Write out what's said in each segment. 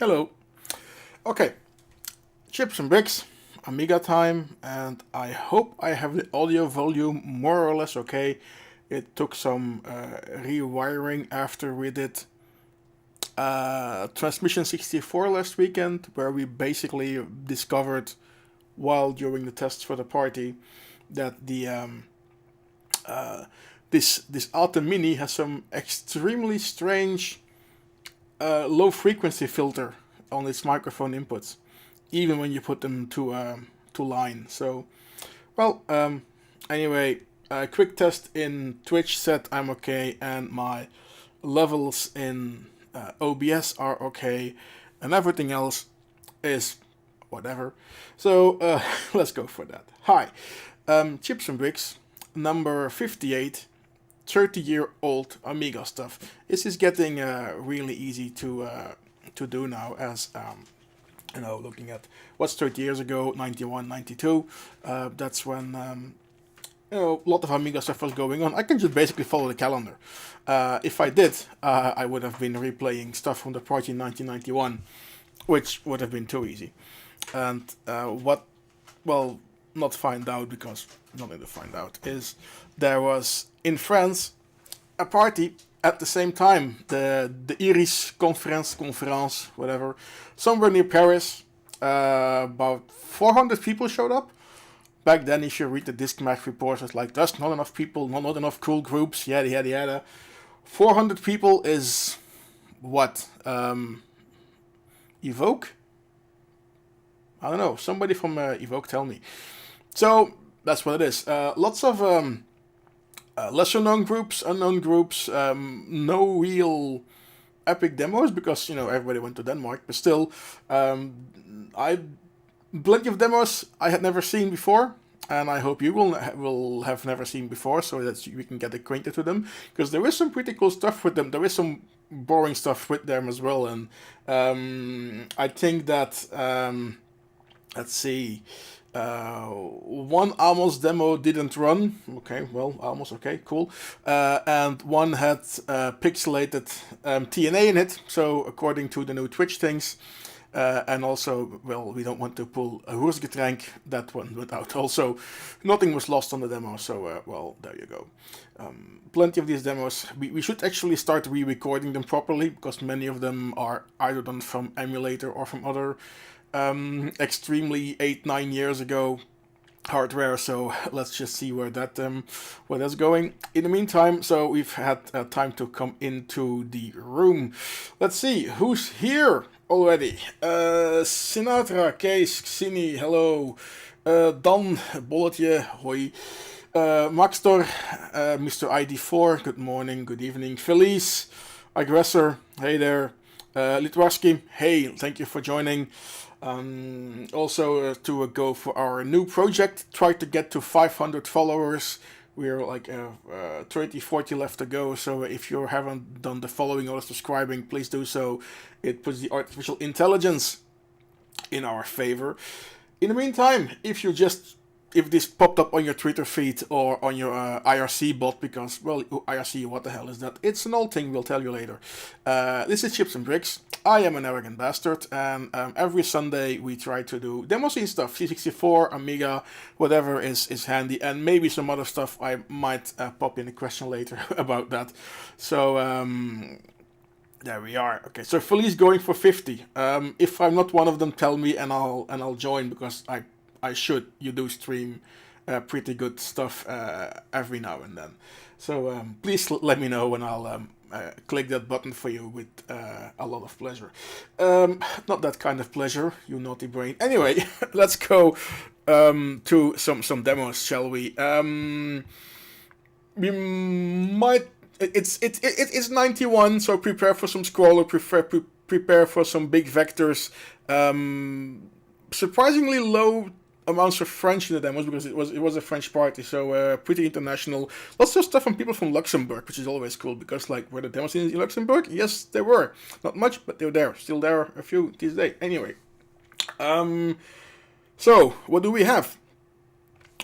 Hello. Okay, chips and bricks, Amiga time, and I hope I have the audio volume more or less okay. It took some rewiring after we did Transmission 64 last weekend, where we basically discovered while during the tests for the party that the this Atom Mini has some extremely strange low frequency filter on its microphone inputs, even when you put them to line. So, well, anyway, a quick test in Twitch said I'm okay, and my levels in OBS are okay, and everything else is whatever. So let's go for that. Hi, Chips and Bricks, number 58. 30-year-old Amiga stuff. This is getting really easy to do now, as looking at what's 30 years ago, 91, 92. That's when a lot of Amiga stuff was going on. I can just basically follow the calendar. If I did, I would have been replaying stuff from the party in 1991, which would have been too easy. And not find out, because nothing to find out, is there was in France a party at the same time, the Iris conference, whatever, somewhere near Paris. About 400 people showed up. Back then, if you read the Discmath reports, it's like, there's not enough people, not enough cool groups, yada yada yada. 400 people is what? Evoke? I don't know. Somebody from Evoke tell me. So that's what it is. Lots of lesser known groups, unknown groups, no real epic demos because everybody went to Denmark. But still, plenty of demos I had never seen before, and I hope you will have never seen before, so that we can get acquainted with them. Because there is some pretty cool stuff with them. There is some boring stuff with them as well, and I think that let's see. One almost demo didn't run. Okay, well, almost okay, cool. And one had pixelated TNA in it. So according to the new Twitch things, and also, well, we don't want to pull a Hoorsgetränk. That one went out. Also, nothing was lost on the demo. So, well, there you go. Plenty of these demos. We should actually start re-recording them properly, because many of them are either done from emulator or from other extremely 8-9 years ago hardware. So let's just see where that's going. In the meantime, so we've had time to come into the room. Let's see who's here already. Sinatra, Kees, Xini, hello. Dan, Bolletje, hoi. Maxtor, Mr. ID4, good morning, good evening. Felice, Aggressor, hey there. Litwarski, hey, thank you for joining. Also to go for our new project, try to get to 500 followers. We're like 30-40 left to go, so if you haven't done the following or subscribing, please do so. It puts the artificial intelligence in our favor. In the meantime, if this popped up on your Twitter feed or on your IRC bot, because, well, IRC, what the hell is that? It's an old thing, we'll tell you later. This is Chips and Bricks. I am an arrogant bastard, and every Sunday we try to do demo scene stuff. C64, Amiga, whatever is handy, and maybe some other stuff I might pop in a question later about that. So, there we are. Okay, so Felice going for 50. If I'm not one of them, tell me, and I'll join, because I should. You do stream pretty good stuff every now and then. So please let me know, and I'll click that button for you with a lot of pleasure. Not that kind of pleasure, you naughty brain. Anyway, let's go to some demos, shall we? We might. It's 91, so prepare for some scroller. Prepare for some big vectors. Surprisingly low amounts of French in the demos, because it was a French party, so pretty international. Lots of stuff from people from Luxembourg, which is always cool, because were the demos in Luxembourg? Yes, they were. Not much, but they were there. Still there, a few these days. Anyway, so what do we have?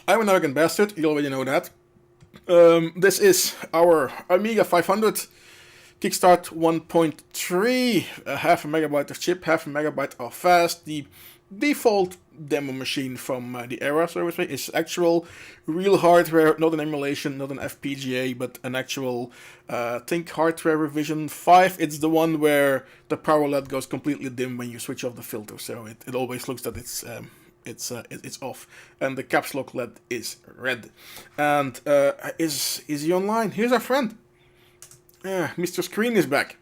I'm an arrogant bastard. You already know that. This is our Amiga 500 Kickstart 1.3, half a megabyte of chip, half a megabyte of fast. The default demo machine from the era, so it's actual real hardware, not an emulation, not an FPGA, but an actual think hardware revision 5. It's the one where the power LED goes completely dim when you switch off the filter, so it always looks that it's off, and the caps lock LED is red. And is he online? Here's our friend. Mr. Screen is back.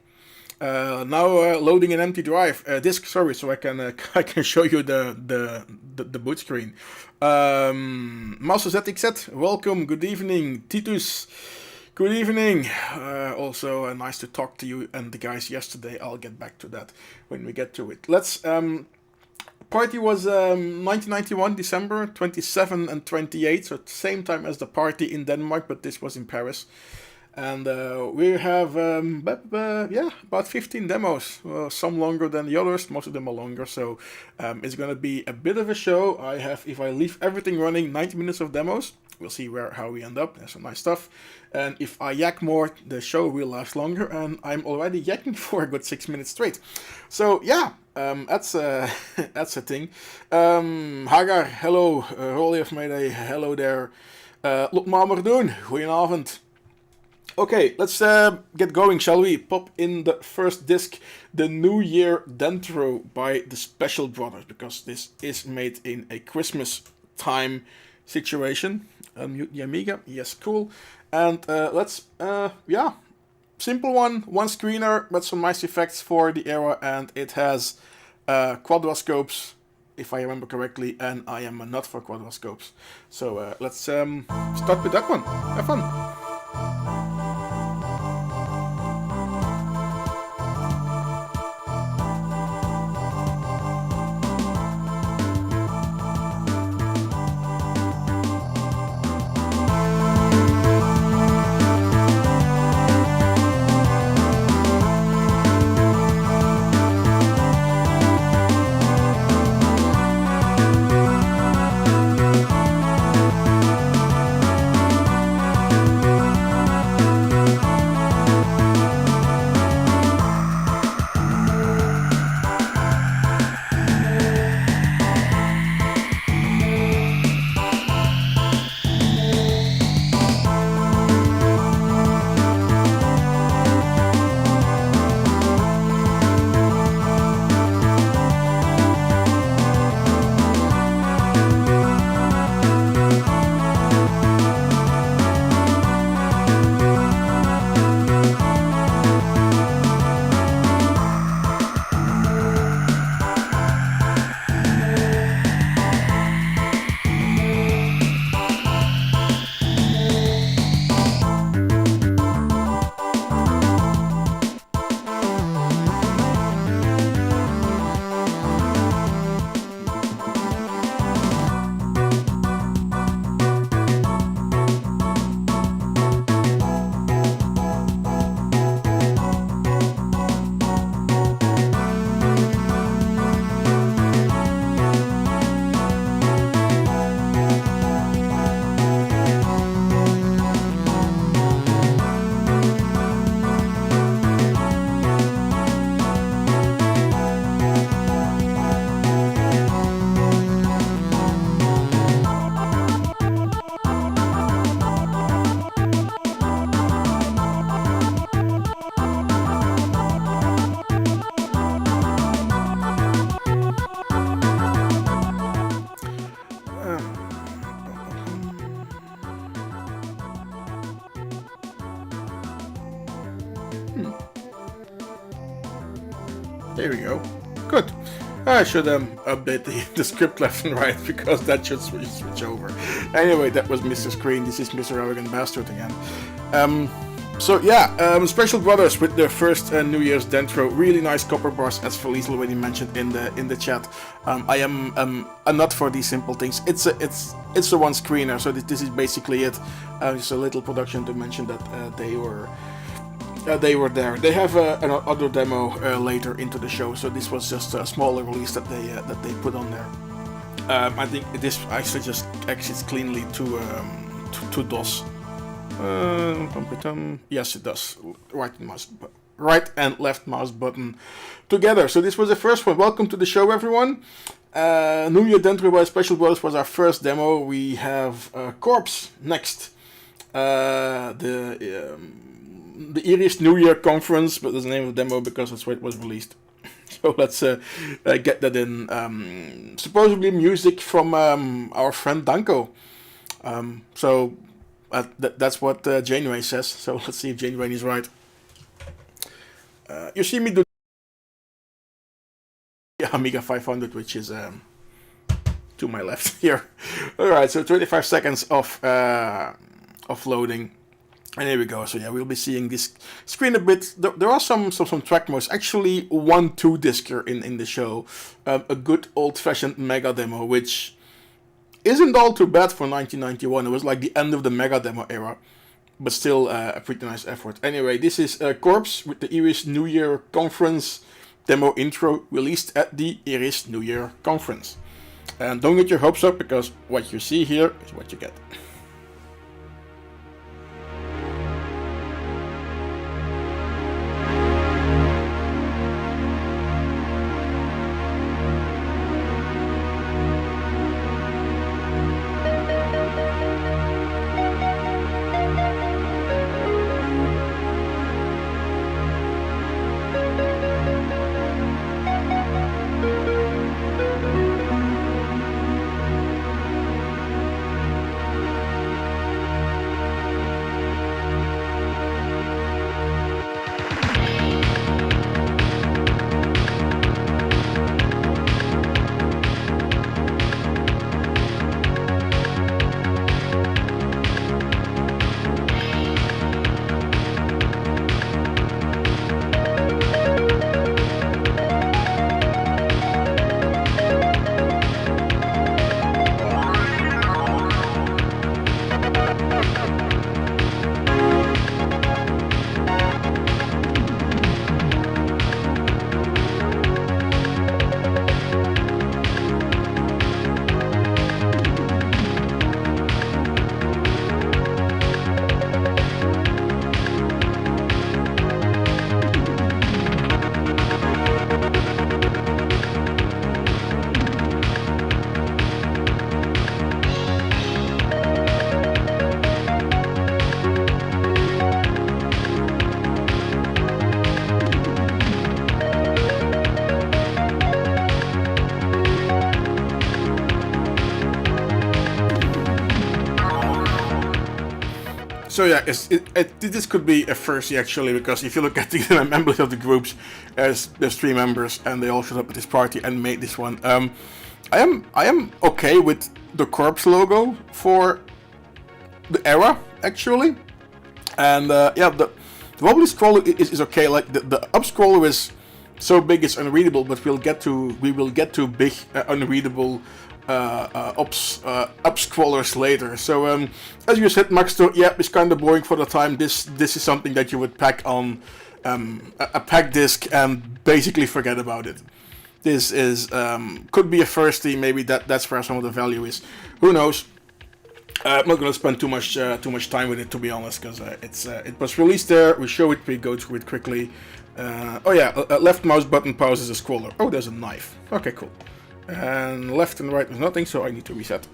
Now loading an empty drive disk. Sorry, so I can show you the boot screen. Master ZXZ, welcome. Good evening, Titus. Good evening. Also nice to talk to you and the guys yesterday. I'll get back to that when we get to it. Let's. Party was 1991, December 27 and 28, so same time as the party in Denmark, but this was in Paris. And we have, about 15 demos, some longer than the others, most of them are longer, so it's going to be a bit of a show. If I leave everything running, 90 minutes of demos. We'll see how we end up. There's some nice stuff. And if I yak more, the show will last longer, and I'm already yakking for a good 6 minutes straight. So, yeah, that's a thing. Hagar, hello. Rolly of Mayday, hello there. Lot maar doen. Goedenavond. Okay, let's get going, shall we? Pop in the first disc, the New Year Dentro by the Special Brothers, because this is made in a Christmas time situation. Mute the Amiga, yes, cool. And let's, simple one screener, but some nice effects for the era, and it has quadrascopes, if I remember correctly, and I am a nut for quadrascopes. So let's start with that one. Have fun. There we go. Good. I should update the script left and right, because that should switch over. Anyway, that was Mr. Screen. This is Mr. Arrogant Bastard again. So yeah, Special Brothers with their first New Year's Dentro. Really nice copper bars, as Felice already mentioned in the chat. I am a nut for these simple things. It's a one screener, so this is basically it. Just a little production to mention that they were there. They have another demo later into the show, so this was just a smaller release that they put on there. I think this actually just exits cleanly to DOS. Yes, it does. Right in my right and left mouse button together. So this was the first one. Welcome to the show, everyone. New Year Dentro by Special Brothers was our first demo. We have Corpse next. The Iris New Year Conference, but that's the name of the demo because that's where it was released. So let's get that in. Supposedly music from our friend Danko. So that's what Janeway says. So let's see if Janeway is right. You see me do Amiga 500, which is to my left here. Alright, so 25 seconds of loading. And here we go. So yeah, we'll be seeing this screen a bit. There are some track modes. Actually, 1 2-discer in the show. A good old-fashioned Mega demo, which isn't all too bad for 1991. It was like the end of the Mega demo era. But still a pretty nice effort. Anyway, this is Corpse with the Iris New Year Conference demo intro released at the Iris New Year Conference. And don't get your hopes up, because what you see here is what you get. So yeah, this could be a first actually, because if you look at the members of the groups, there's 3 members and they all showed up at this party and made this one. I am okay with the Corpse logo for the era actually, and yeah, the wobbly scroller is okay. Like the up scroller is so big it's unreadable, but we will get to big unreadable up scrollers later. So as you said, Maxter, yeah, it's kind of boring for the time. This is something that you would pack on a pack disc and basically forget about it. This is could be a firsty. Maybe that's where some of the value is. Who knows? I'm not going to spend too much time with it, to be honest, because it was released there. We show it, we go through it quickly. Oh yeah, left mouse button pauses a scroller. Oh, there's a knife. Okay, cool. And left and right was nothing, so I need to reset.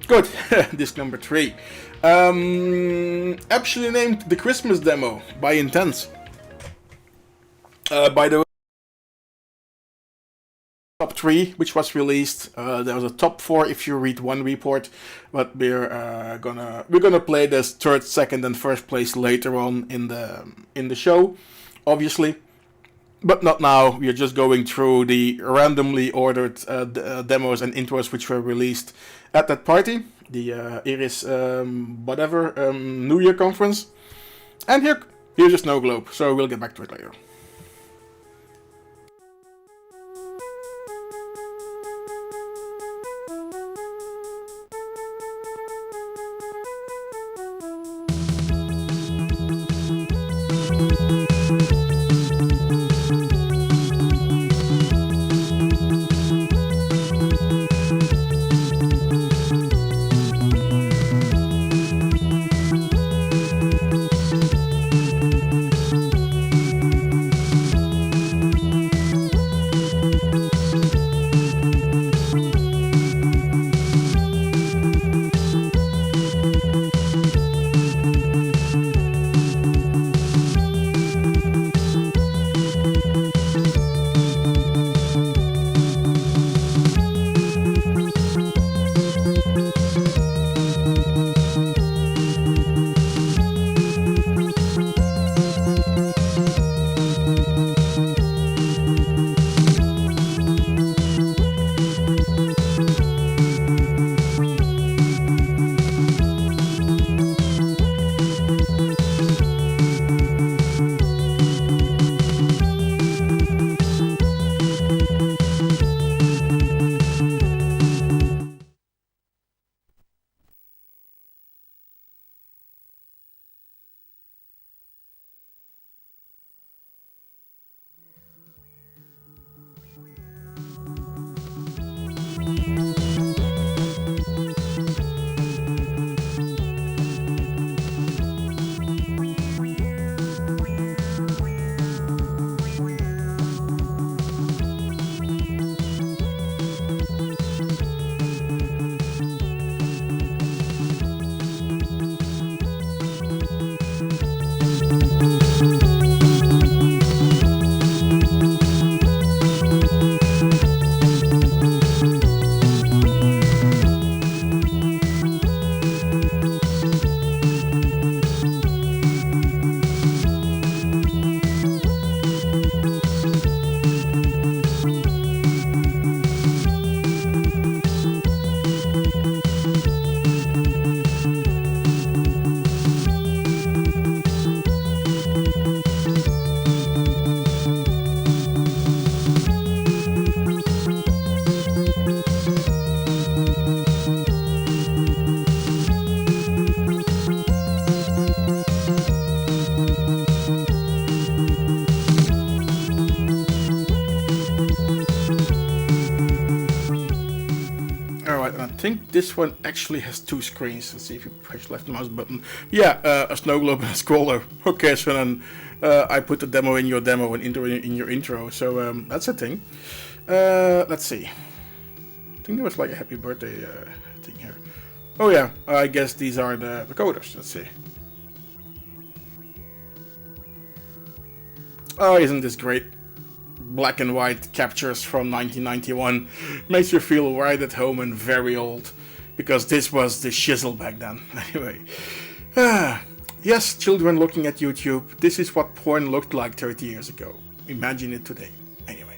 Good. Disc number 3. Actually named the Christmas Demo by Intense. By the way, top 3, which was released. There was a top 4 if you read one report, but we're gonna play this third, second, and first place later on in the show, obviously. But not now. We are just going through the randomly ordered demos and intros which were released at that party, the Iris New Year Conference. And here's a snow globe, so we'll get back to it later. think this one actually has 2 screens. Let's see if you push left mouse button. Yeah, a snow globe and a scroller. Okay, so then I put the demo in your demo and intro in your intro. So that's a thing. Let's see. I think there was like a happy birthday thing here. Oh yeah, I guess these are the coders. Let's see. Oh, isn't this great? Black and white captures from 1991. Makes you feel right at home and very old. Because this was the shizzle back then. Anyway. Yes, children looking at YouTube. This is what porn looked like 30 years ago. Imagine it today. Anyway.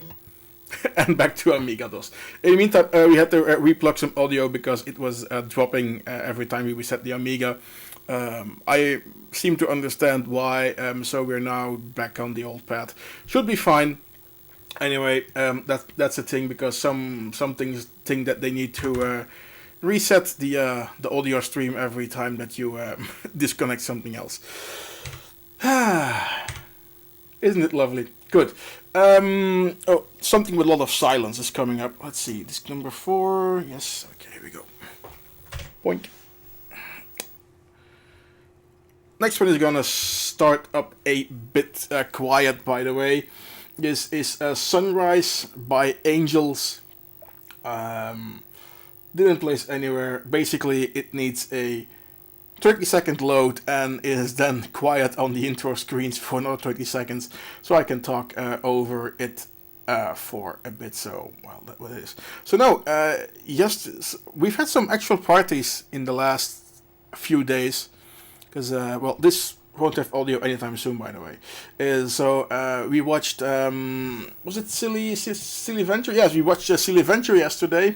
And back to Amiga DOS. In the meantime, we had to replug some audio because it was dropping every time we reset the Amiga. I seem to understand why, so we're now back on the old path. Should be fine. Anyway, that's a thing because some things think that they need to reset the audio stream every time that you disconnect something else. Isn't it lovely? Good. Oh, something with a lot of silence is coming up. Let's see. Disc number 4. Yes. Okay. Here we go. Point. Next one is gonna start up a bit quiet, by the way. This is Sunrise by Angels. Didn't place anywhere. Basically, it needs a 30-second load and is then quiet on the intro screens for another 30 seconds, so I can talk over it for a bit. So, well, that's what it is. So no, yes, we've had some actual parties in the last few days, because well, this won't have audio anytime soon, by the way. So we watched, was it Silly Venture? Yes, we watched Silly Venture yesterday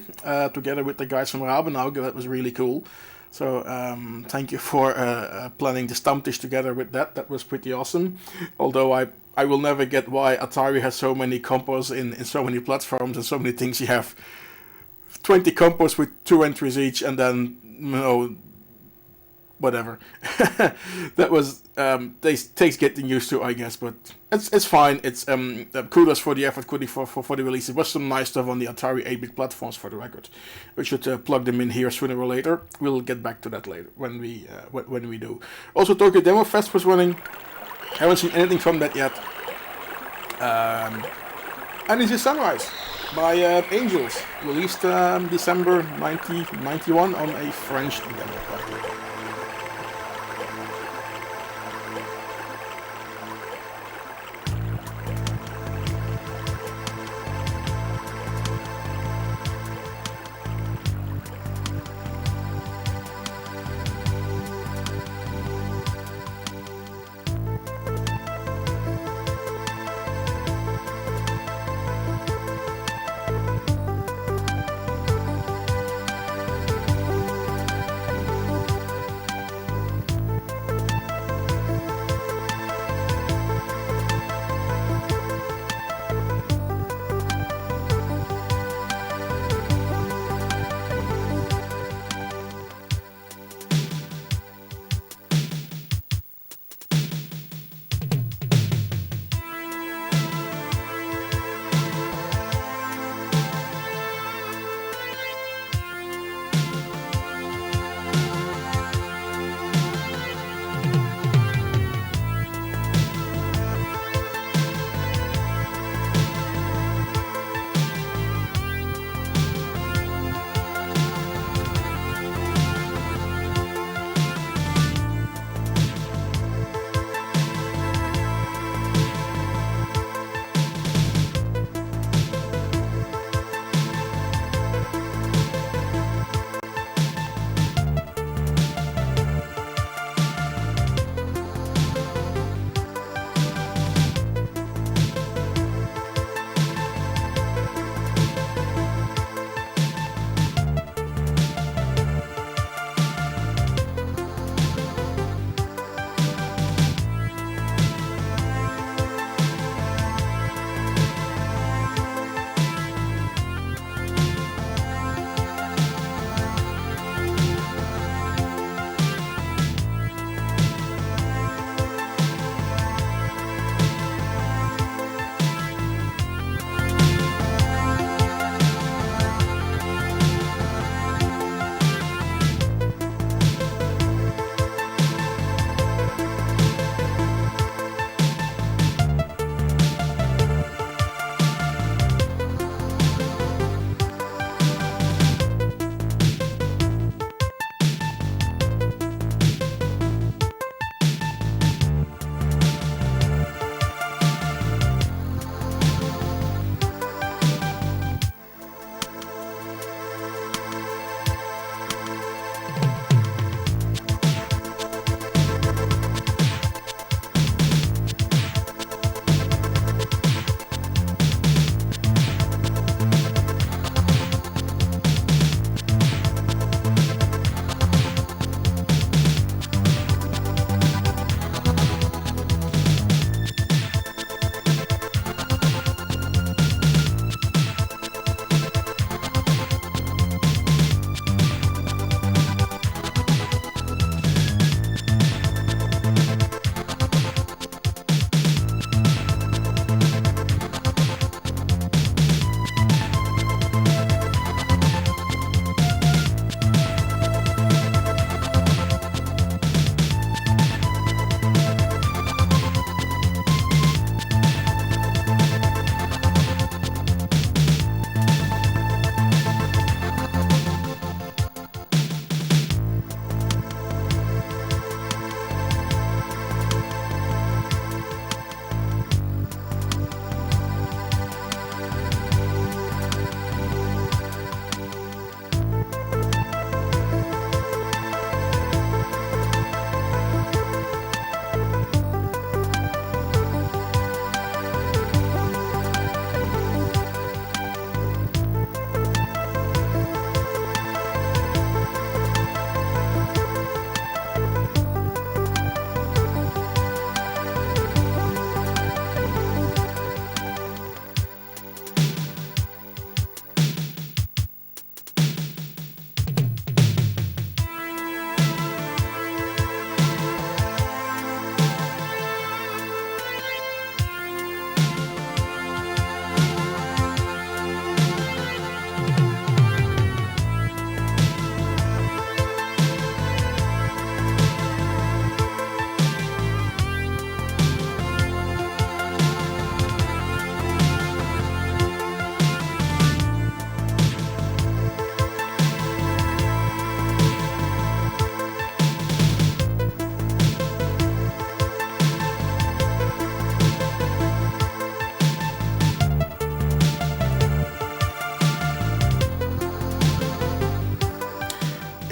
together with the guys from Rabenauge. That was really cool. So thank you for planning the Stammtisch together with that. That was pretty awesome. Although I will never get why Atari has so many compos in so many platforms and so many things. You have 20 compos with 2 entries each, and then, you know, whatever. That was takes getting used to, I guess, but it's fine. It's kudos for the effort, kudos for the release. It was some nice stuff on the Atari 8-bit platforms, for the record. We should plug them in here sooner or later. We'll get back to that later when we do. Also, Tokyo Demo Fest was running. Haven't seen anything from that yet. And this is Sunrise by Angels, released December 1991 on a French demo platform.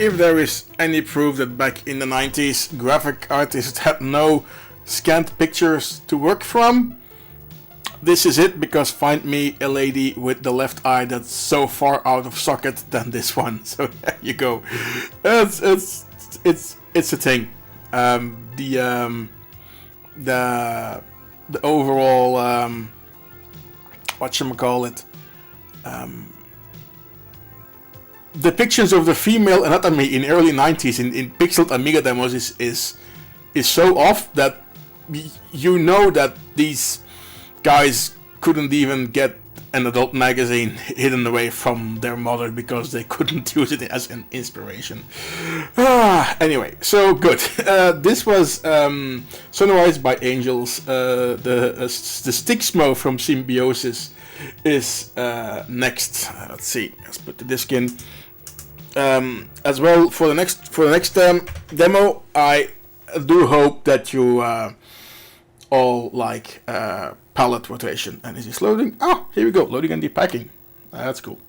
if there is any proof that back in the 90s graphic artists had no scanned pictures to work from, this is it, because find me a lady with the left eye that's so far out of socket than this one. So there you go. It's a thing. The overall whatchamacallit, depictions of the female anatomy in early 90s in pixeled Amiga demos is so off that you know that these guys couldn't even get an adult magazine hidden away from their mother because they couldn't use it as an inspiration. Anyway, so good. This was Sunrise by Angels. The Stixmo from Symbiosis is next. Let's see. Let's put the disc in. As well, for the next demo, I do hope that you all like palette rotation. And is this loading? Oh, here we go, loading and depacking. That's cool.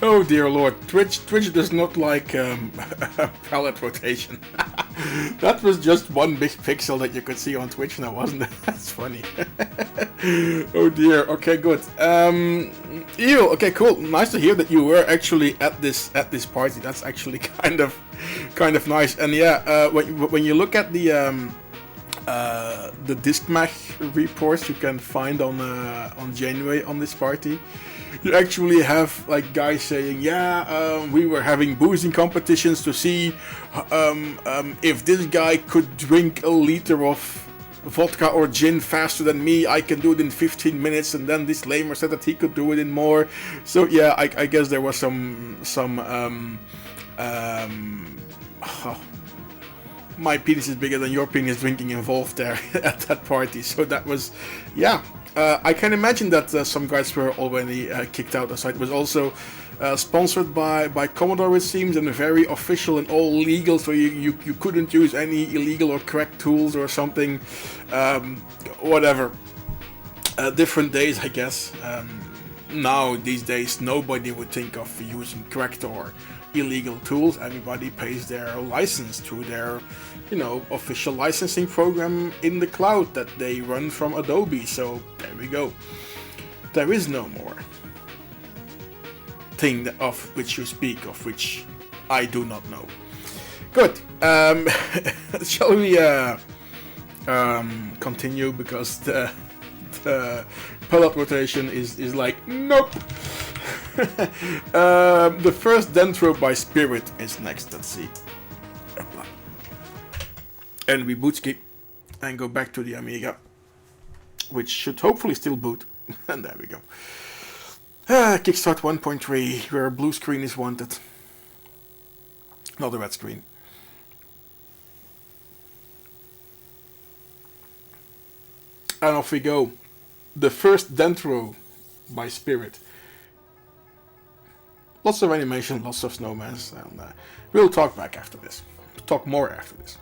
Oh dear Lord, Twitch does not like palette rotation. That was just one big pixel that you could see on Twitch now, wasn't it? That's funny. Oh dear. Okay, good. Ew. Okay, cool. Nice to hear that you were actually at this party. That's actually kind of nice. And yeah, when you look at the Discmag reports you can find on January on this party, you actually have like guys saying, yeah, we were having boozing competitions to see if this guy could drink a liter of vodka or gin faster than me. I can do it in 15 minutes, and then this lamer said that he could do it in more. So yeah, I guess there was some my penis is bigger than your penis drinking involved there at that party. So that was, yeah. I can imagine that some guys were already kicked out. The site was also sponsored by Commodore, it seems, and very official and all legal, so you couldn't use any illegal or cracked tools or something. Whatever. Different days, I guess. Now, these days, nobody would think of using cracked or illegal tools. Everybody pays their license through their official licensing program in the cloud that they run from Adobe. So there we go. There is no more thing of which you speak, of which I do not know. Good. Shall we continue, because the palette rotation is like nope. The first Dentro by Spirit is next. Let's see. And we boot skip and go back to the Amiga, which should hopefully still boot. And there we go. Kickstart 1.3, where a blue screen is wanted. Not a red screen. And off we go. The first Dentro by Spirit. Lots of animation, lots of snowmans, and we'll talk back after this. Talk more after this.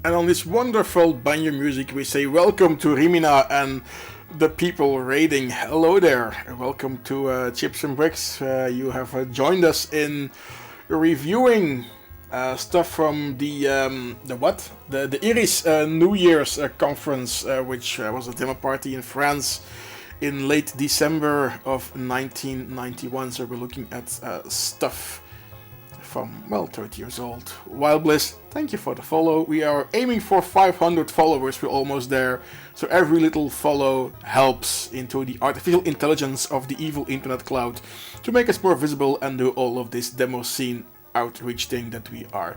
And on this wonderful banjo music, we say welcome to Rimina and the people raiding. Hello there. Welcome to Chips and Bricks. You have joined us in reviewing stuff from the Iris New Year's conference, which was a demo party in France in late December of 1991. So we're looking at stuff from, well, 30 years old. Wild Bliss, thank you for the follow. We are aiming for 500 followers. We're almost there. So every little follow helps into the artificial intelligence of the evil internet cloud to make us more visible and do all of this demo scene outreach thing that we are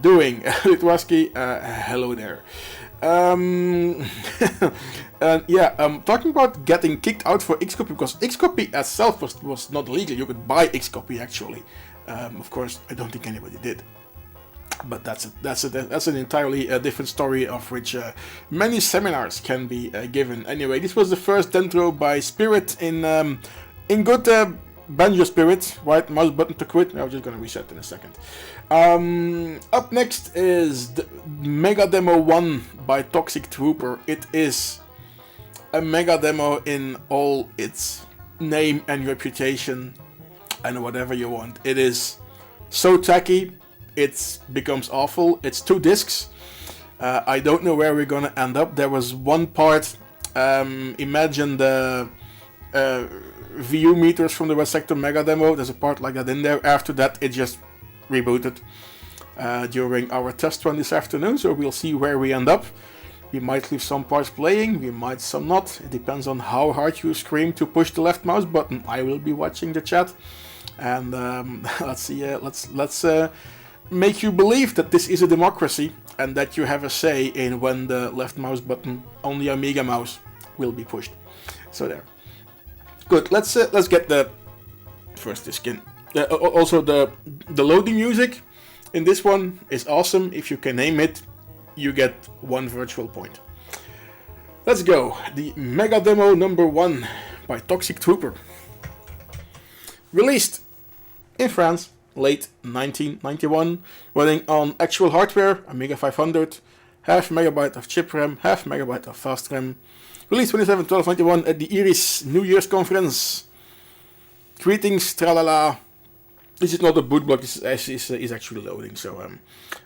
doing. Litwaski, hello there. Talking about getting kicked out for Xcopy, because Xcopy itself was not legal. You could buy Xcopy actually. Of course, I don't think anybody did. But that's an entirely different story, of which many seminars can be given. Anyway, this was the first dendro by Spirit in good banjo spirit. Right mouse button to quit. I'm just gonna reset in a second. Up next is the Mega Demo 1 by Toxic Trooper. It is a mega demo in all its name and reputation and whatever you want. It is so tacky, it becomes awful. It's 2 discs. I don't know where we're gonna end up. There was one part, imagine the VU meters from the West Sector Mega Demo. There's a part like that in there. After that, it just rebooted during our test run this afternoon, so we'll see where we end up. We might leave some parts playing, we might some not. It depends on how hard you scream to push the left mouse button. I will be watching the chat, and let's see. Let's make you believe that this is a democracy and that you have a say in when the left mouse button on the Amiga mouse will be pushed. So there. Good. Let's get the first disc in. Also, the loading music in this one is awesome. If you can name it, you get 1 virtual point. Let's go. The Mega Demo number 1 by Toxic Trooper. Released in France, late 1991, running on actual hardware, Amiga 500, half megabyte of chip RAM, half megabyte of fast RAM. Released 27/12/91 at the Iris New Year's conference. Greetings, tralala. This is not a boot block, this is actually loading, so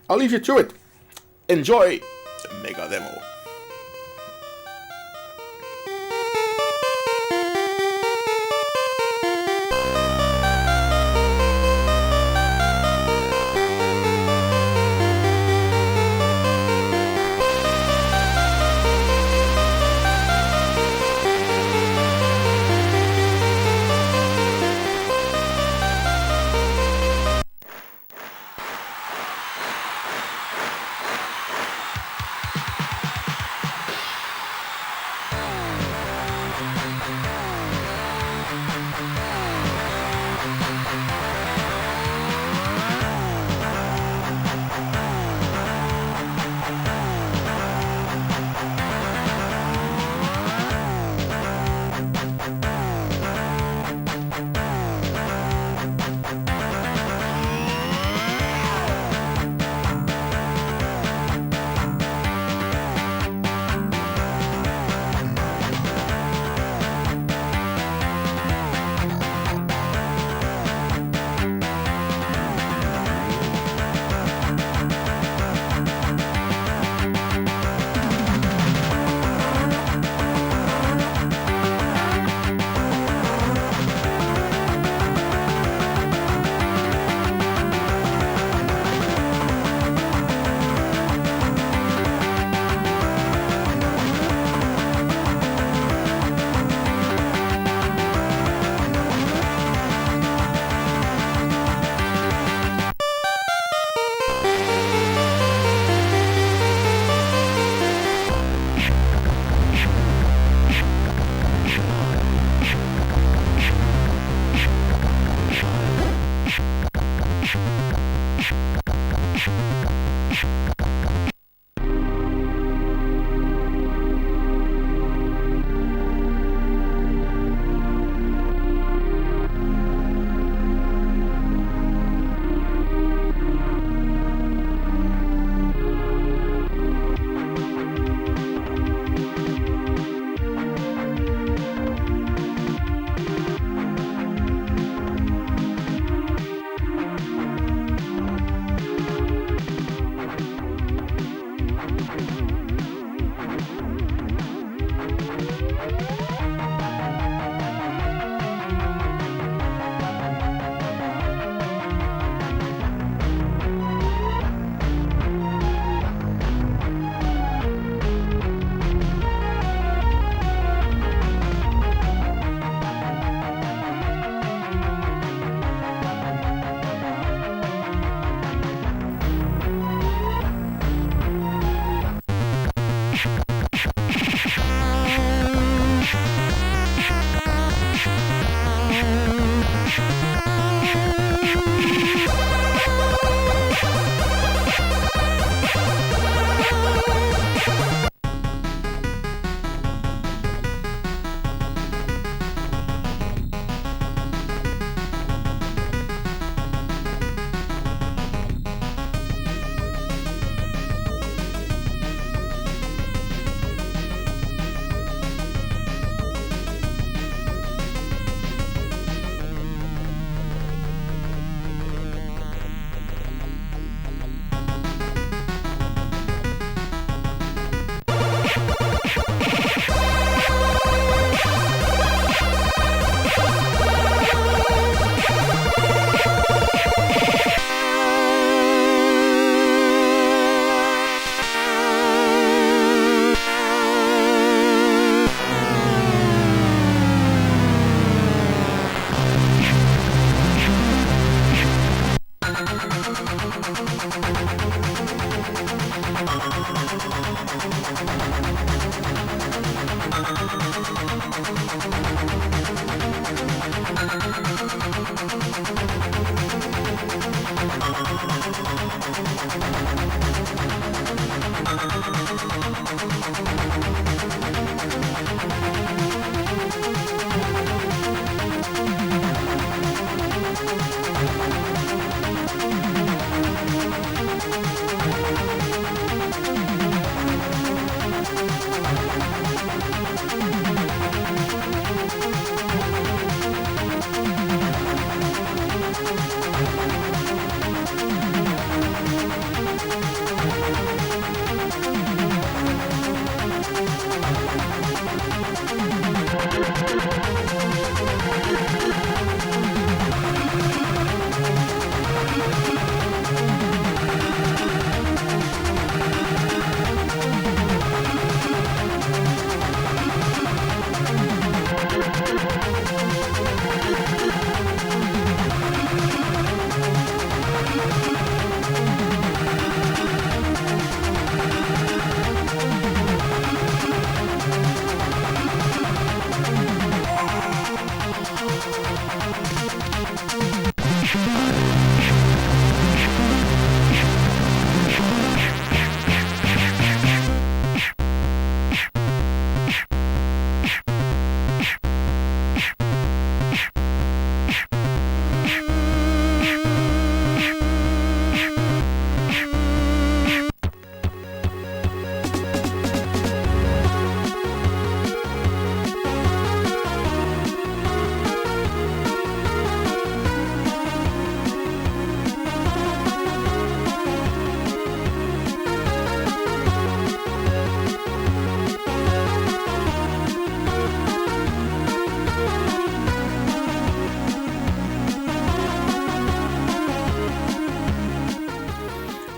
I'll leave you to it. Enjoy the Mega Demo.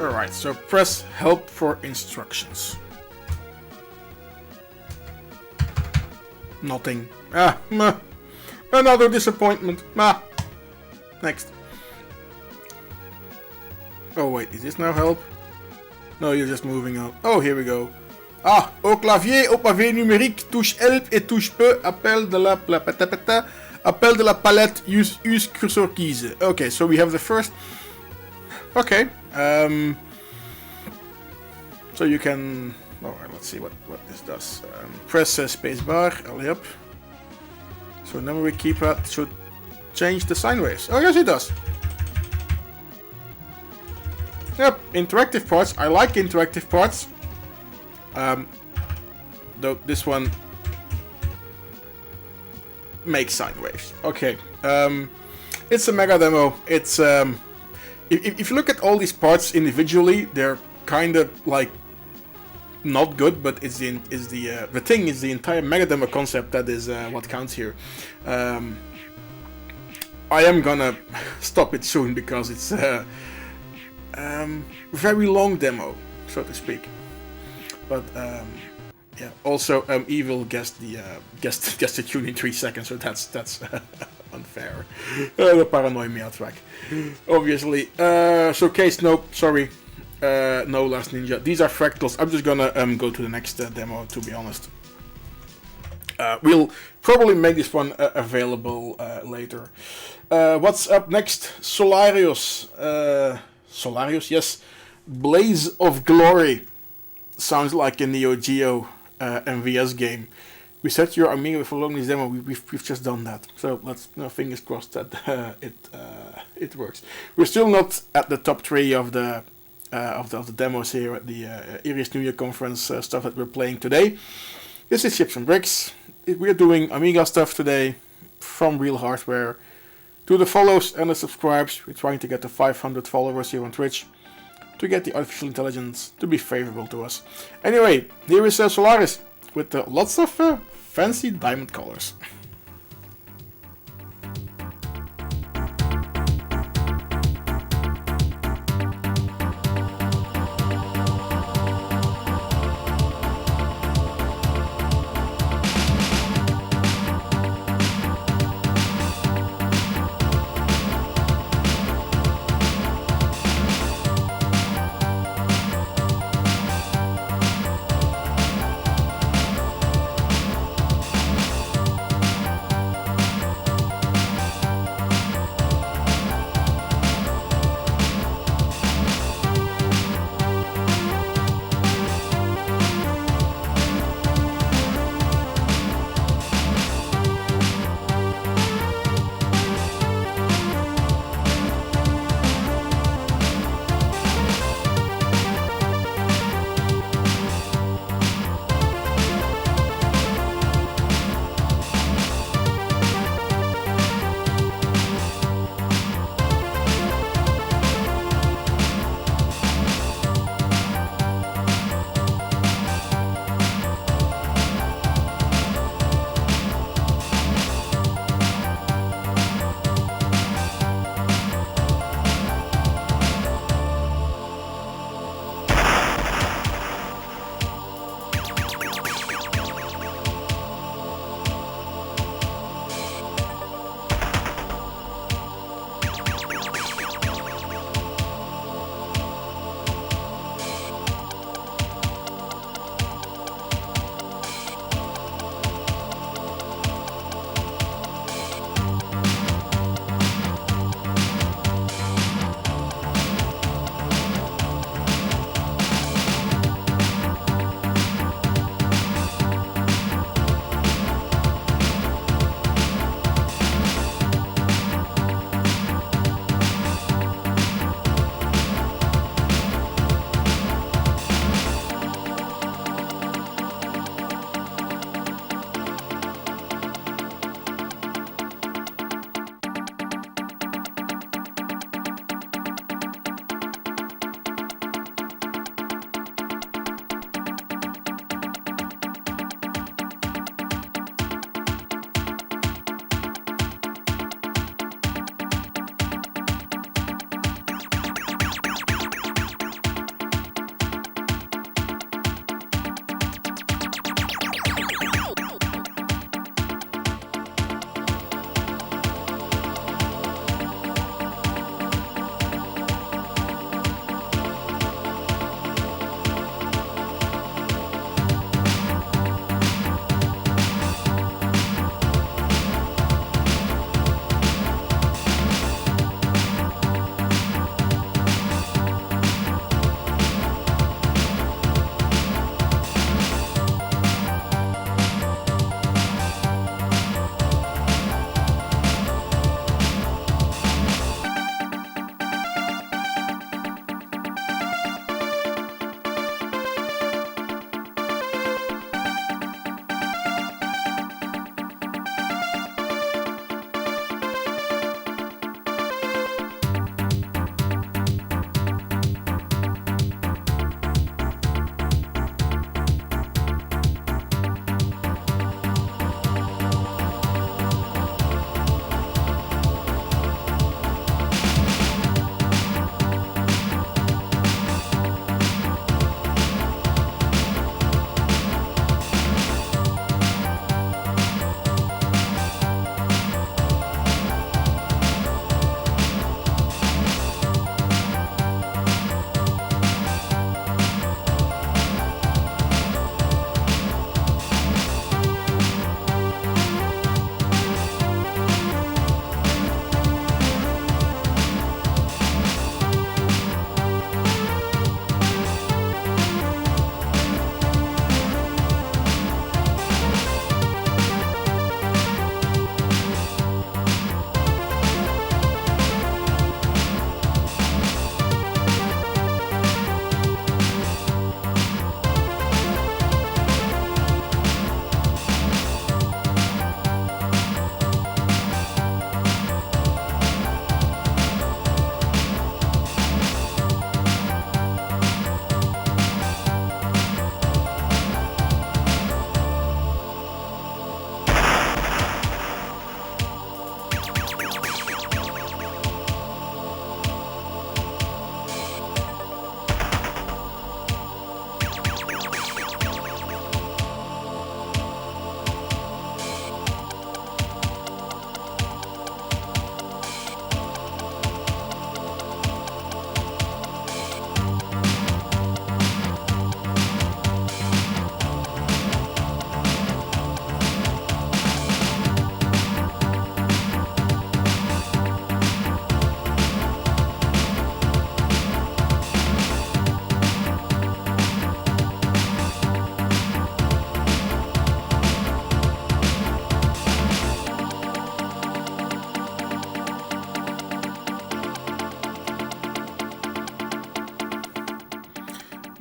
Alright, so press help for instructions. Nothing. Meh. Another disappointment. Next. Oh wait, is this now help? No, you're just moving on. Oh, here we go. Au clavier, au pavé numérique, touche help et touche peu, appel de la appel de la palette, use cursor keys. Okay, so we have the first. Okay. So you can. Alright, let's see what this does. Press spacebar, alley up. So memory keypad should change the sine waves. Oh yes, it does. Yep, interactive parts. I like interactive parts. Though this one makes sine waves. Okay. It's a mega demo. It's if you look at all these parts individually, they're kind of like not good, but the thing is the entire mega demo concept that is what counts here. I am gonna stop it soon because it's very long demo, so to speak. But yeah. Also, Evil guessed the tune in 3 seconds, so that's unfair. The paranoia me out track. Obviously. So case no, sorry. No Last Ninja. These are fractals. I'm just gonna go to the next demo, to be honest. We'll probably make this one available later. What's up next? Solarius. Solarius, yes. Blaze of Glory. Sounds like a Neo Geo MVS game. We set your Amiga with a long demo. We've just done that. So let's fingers crossed that it works. We're still not at the top 3 of the demos here at the Irius New Year conference stuff that we're playing today. This is Chips and Bricks. We're doing Amiga stuff today from real hardware. To the follows and the subscribes, we're trying to get to 500 followers here on Twitch to get the artificial intelligence to be favorable to us. Anyway, here is Solaris with lots of fancy diamond colors.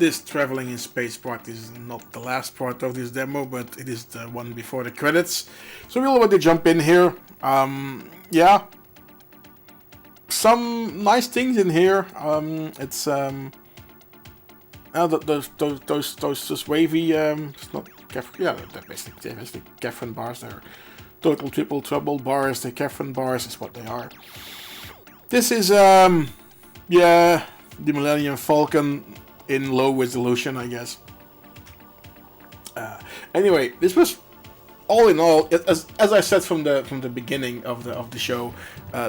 this traveling in space part is not the last part of this demo, but it is the one before the credits. So we'll already jump in here. Yeah, some nice things in here. It's those wavy. It's not yeah, they're basically Catherine bars. They're total triple trouble bars. The Catherine bars is what they are. This is yeah, the Millennium Falcon in low resolution, I guess. Anyway, this was all in all, as I said from the beginning of the show,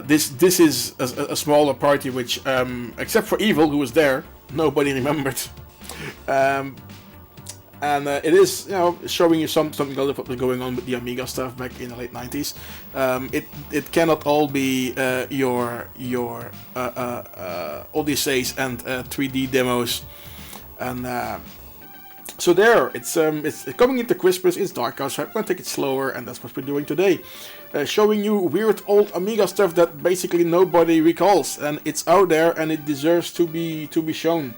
this is a smaller party, which except for Evil, who was there, nobody remembered. And it is, you know, showing you something of what was going on with the Amiga stuff back in the late 90s. It cannot all be your Odysseys and 3D demos. And so there, it's coming into Christmas. It's dark outside. I'm gonna take it slower, and that's what we're doing today. Showing you weird old Amiga stuff that basically nobody recalls, and it's out there, and it deserves to be shown.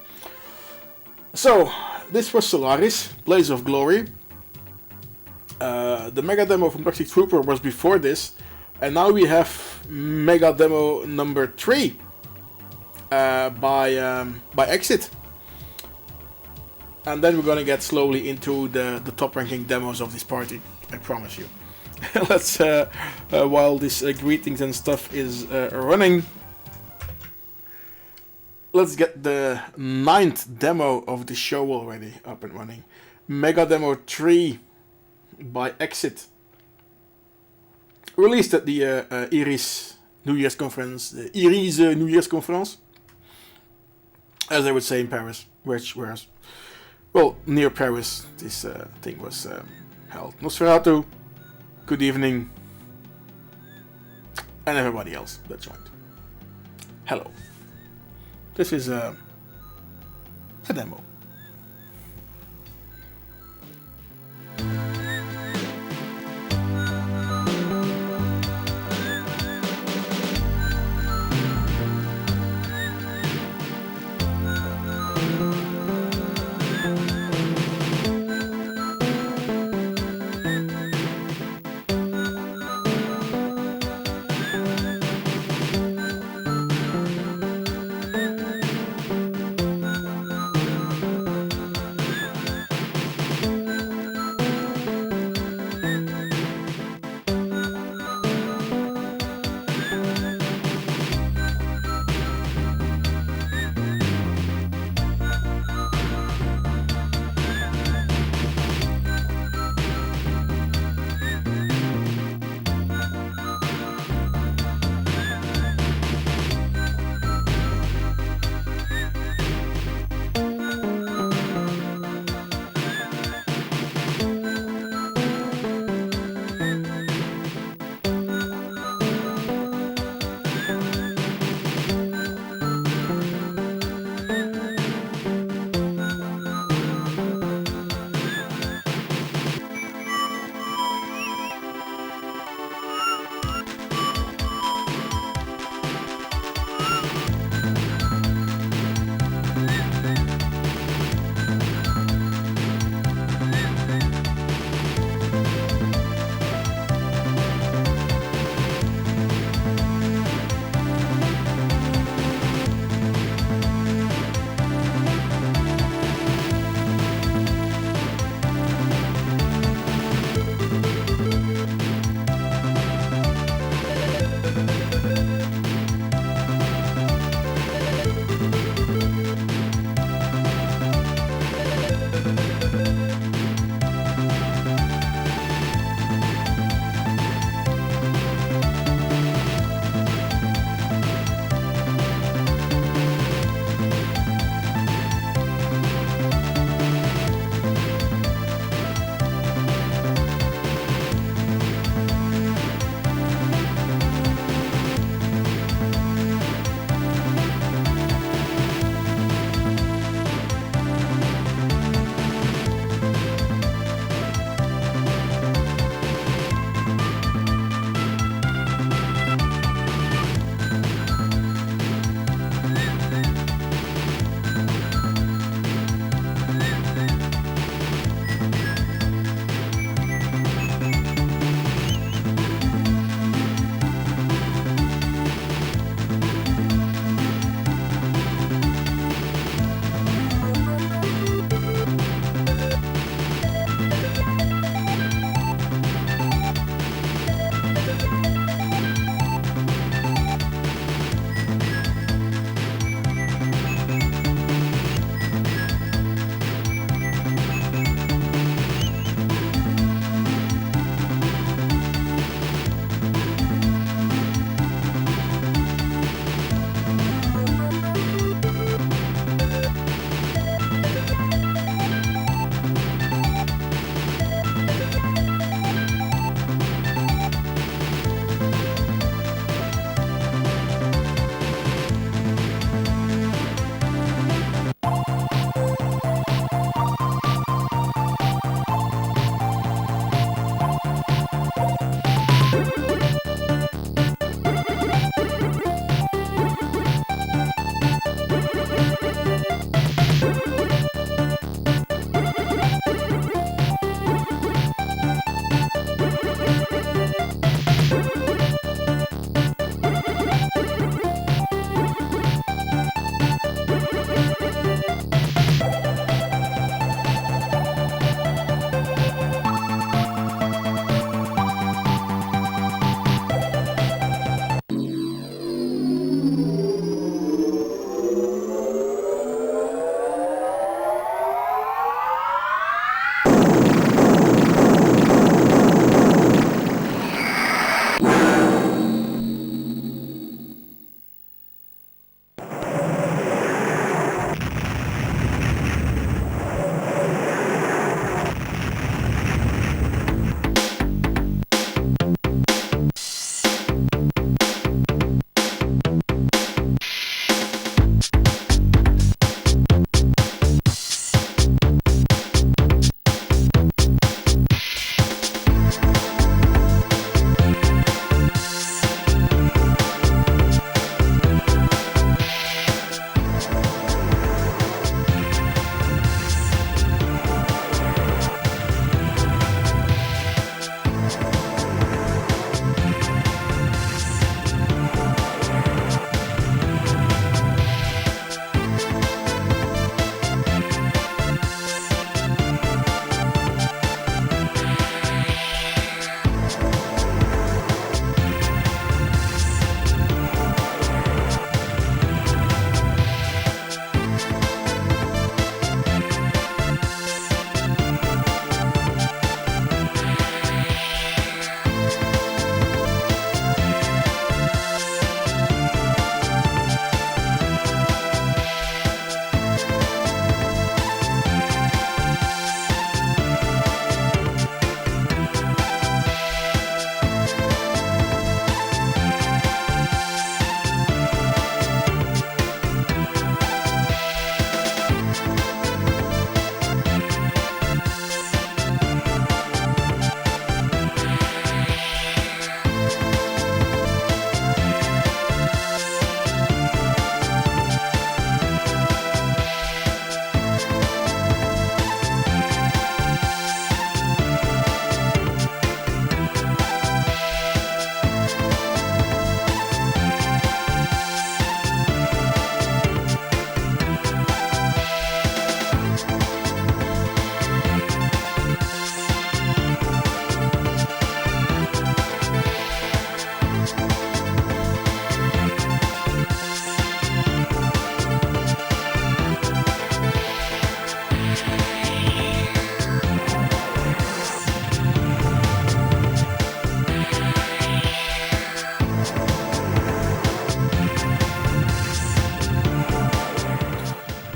So this was Solaris, Blaze of Glory. The Mega Demo from Toxic Trooper was before this, and now we have Mega Demo number 3 by Exit. And then we're gonna get slowly into the top-ranking demos of this party, I promise you. Let's, while this greetings and stuff is running, let's get the 9th demo of the show already up and running. Mega Demo 3 by Exit. Released at the Iris New Year's Conference, the Iris New Year's Conference, as they would say in Paris, whereas, well, near Paris, this thing was held. Nosferatu, good evening, and everybody else that joined. Hello. This is a demo.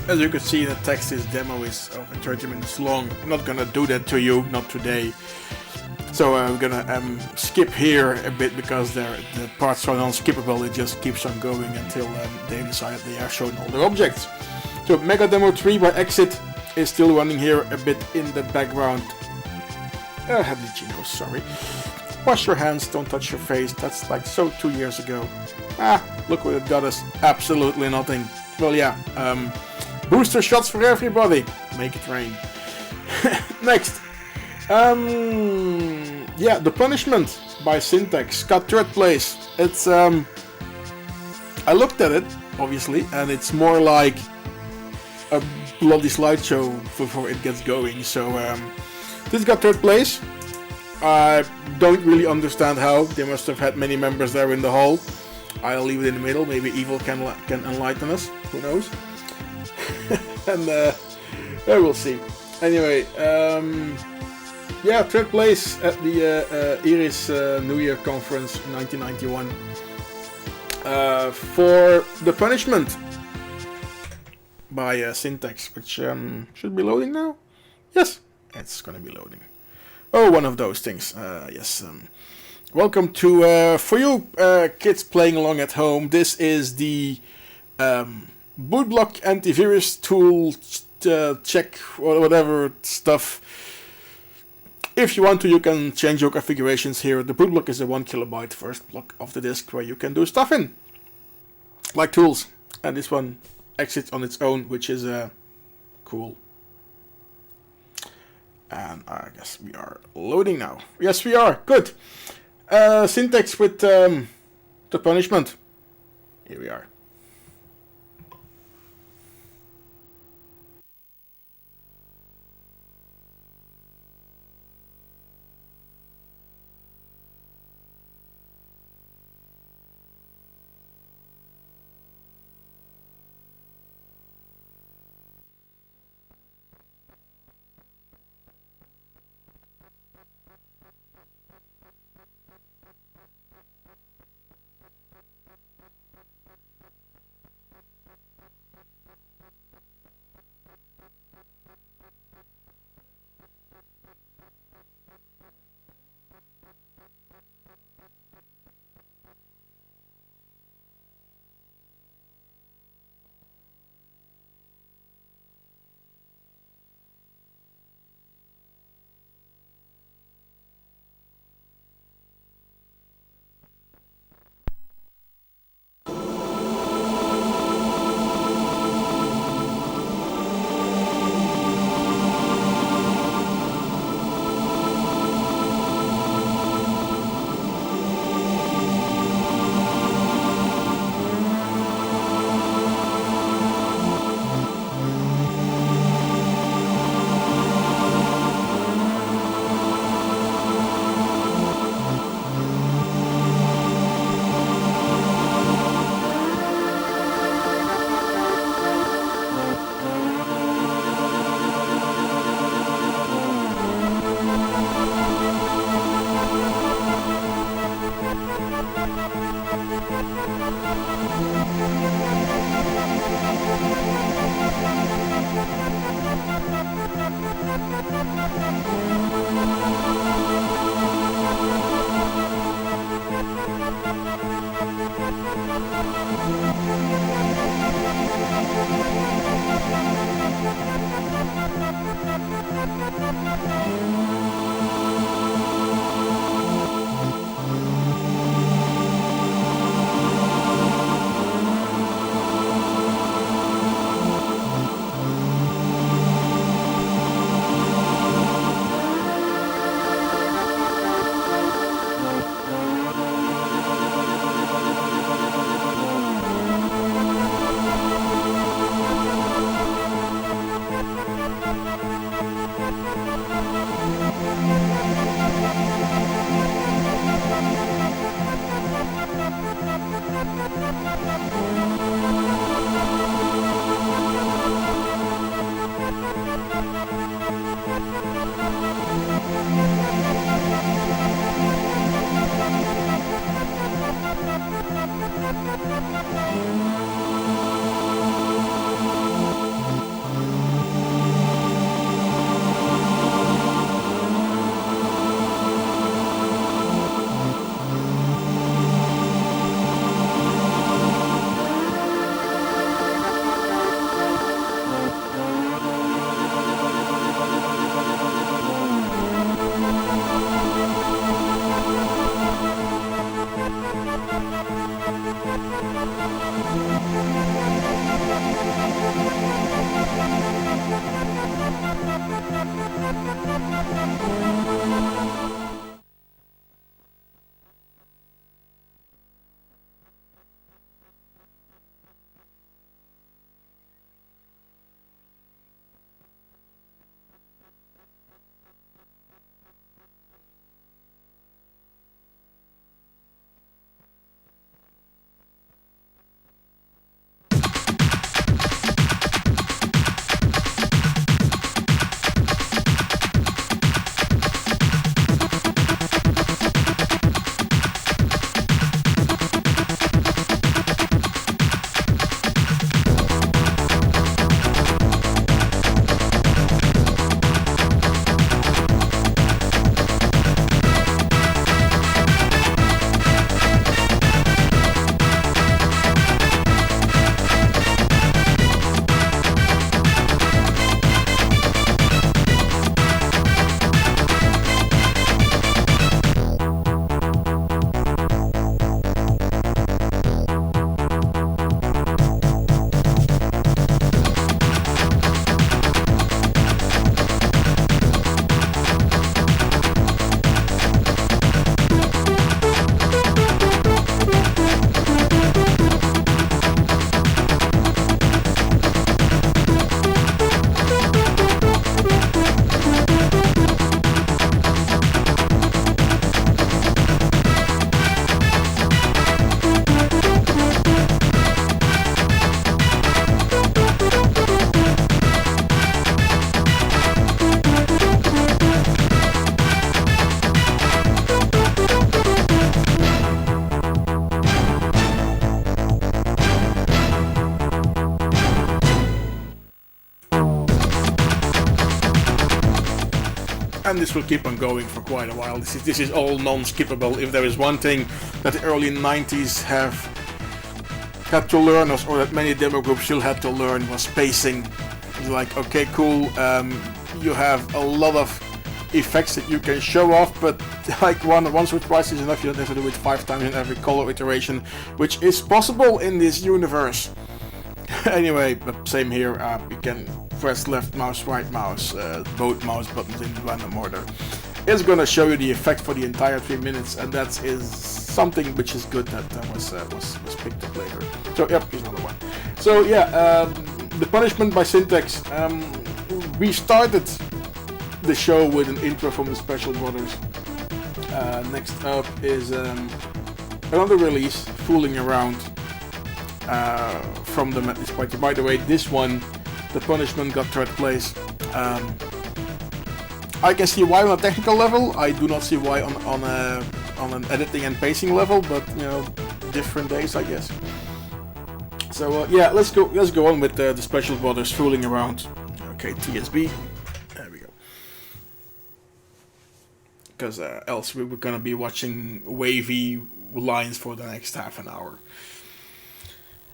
As you can see in the text, this demo is over 30 minutes long. I'm not gonna do that to you, not today. So we're gonna skip here a bit because the parts are unskippable. It just keeps on going until they decide they are showing all their objects. So Mega Demo 3 by Exit is still running here a bit in the background. How did you know? Sorry. Wash your hands, don't touch your face. That's like so 2 years ago. Look what it got us. Absolutely nothing. Well, yeah. Booster shots for everybody. Make it rain. Next. Yeah, The Punishment by Syntax got third place. It's I looked at it, obviously, and it's more like a bloody slideshow before it gets going. So this got third place. I don't really understand how. They must have had many members there in the hall. I'll leave it in the middle. Maybe Evil can enlighten us. Who knows? And we'll see. Anyway, yeah, third place at the Iris New Year Conference in 1991 for The Punishment by Syntax, which should be loading now. Yes, it's gonna be loading. Oh, one of those things. Yes. Welcome to for you kids playing along at home. This is the bootblock antivirus tool check or whatever stuff. If you want to, you can change your configurations here. The bootblock is a 1 kilobyte first block of the disk where you can do stuff in, like tools. And this one exits on its own, which is cool. And I guess we are loading now. Yes, we are. Good. Syntax with The Punishment. Here we are. And this will keep on going for quite a while. This is all non-skippable. If there is one thing that the early 90s have had to learn, or that many demo groups still had to learn, was spacing. It's like, okay, cool, you have a lot of effects that you can show off, but like once or twice is enough. You don't have to do it 5 times in every color iteration, which is possible in this universe. Anyway, but same here, you can press left mouse, right mouse, both mouse buttons in random order. It's gonna show you the effect for the entire 3 minutes, and that is something which is good that was picked up later. So yep, here's another one. So yeah, the punishment by Syntax. We started the show with an intro from the Special Brothers. Next up is another release, Fooling Around, from them at this point. By the way, this one, the punishment got third place. I can see why on a technical level. I do not see why on an editing and pacing level, but you know, different days, I guess. So yeah, let's go on with the Special Brothers, Fooling Around. Okay, TSB. There we go. Because else we were gonna be watching wavy lines for the next half an hour.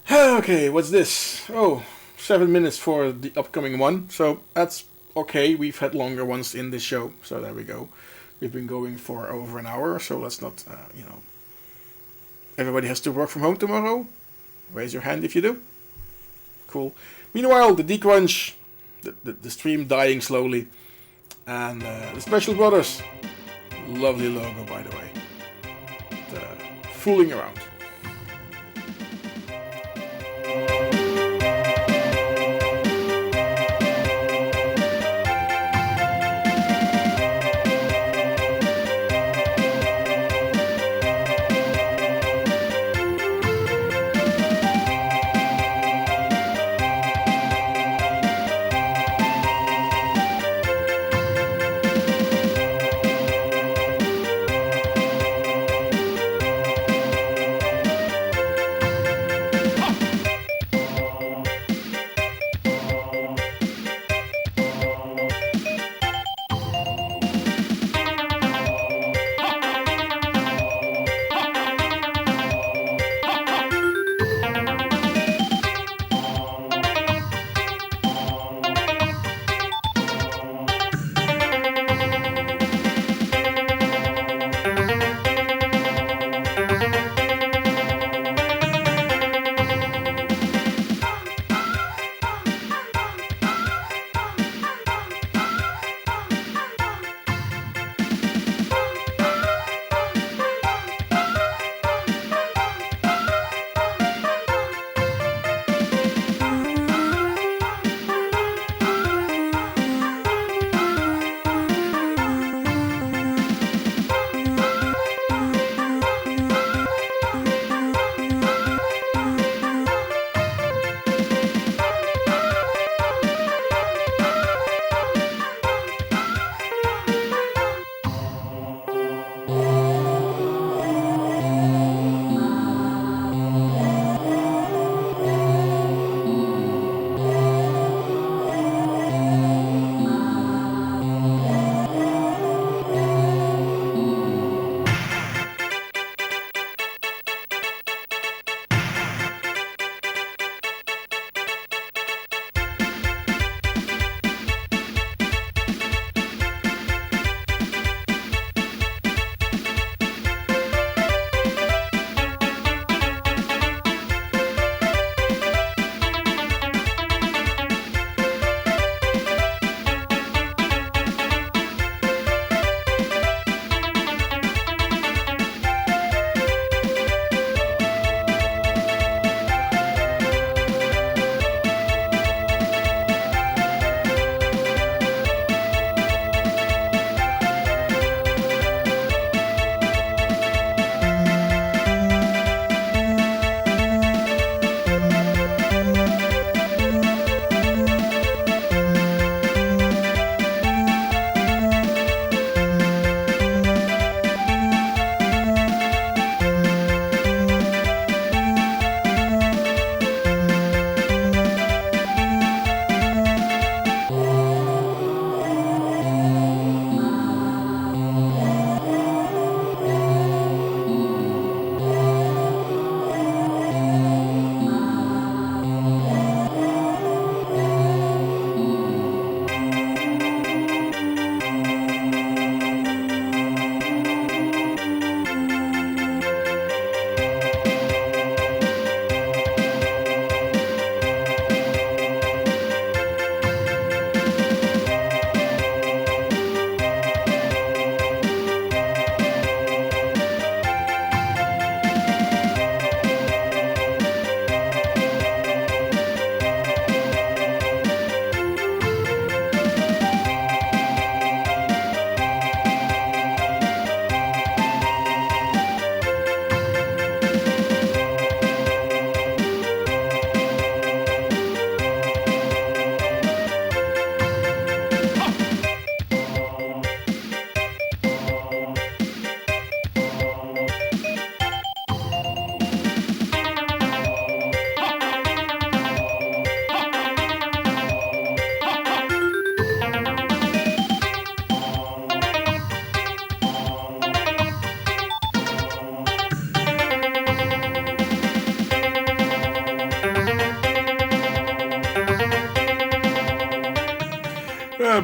Okay, what's this? Oh, 7 minutes for the upcoming one, so that's okay. We've had longer ones in this show, so there we go. We've been going for over an hour, so let's not, you know. Everybody has to work from home tomorrow? Raise your hand if you do. Cool. Meanwhile, the Decrunch, the stream dying slowly, and the Special Brothers, lovely logo by the way. Fooling Around.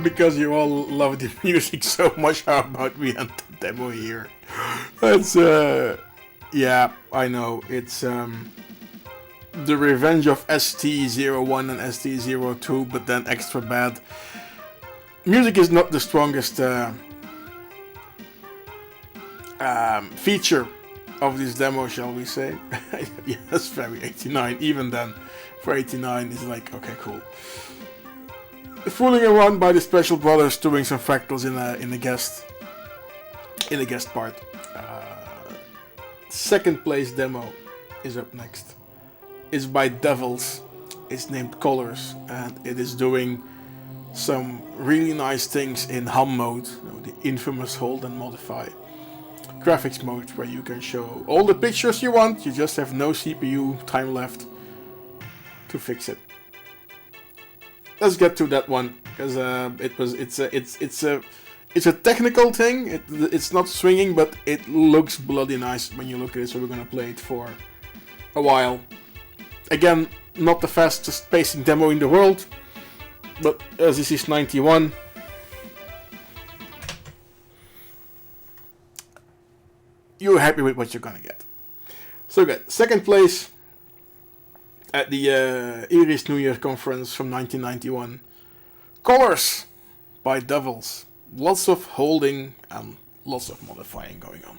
because you all love the music so much, how about we end the demo here? That's yeah, I know. It's the revenge of ST01 and ST02, but then extra bad. Music is not the strongest feature of this demo, shall we say. Yes, very 89. Even then, for 89, it's like, okay, cool. Fooling around by the Special Brothers doing some fractals in the guest part. Second place demo is up next. It's by Devils. It's named Colors, and it is doing some really nice things in HUM mode, the infamous hold and modify. Graphics mode, where you can show all the pictures you want, you just have no CPU time left to fix it. Let's get to that one, because it's a technical thing. It's not swinging, but it looks bloody nice when you look at it. So we're gonna play it for a while. Again, not the fastest pacing demo in the world, but as this is 91, you're happy with what you're gonna get. So good. Second place at the Iris New Year conference from 1991. Colors by Devils. Lots of holding and lots of modifying going on.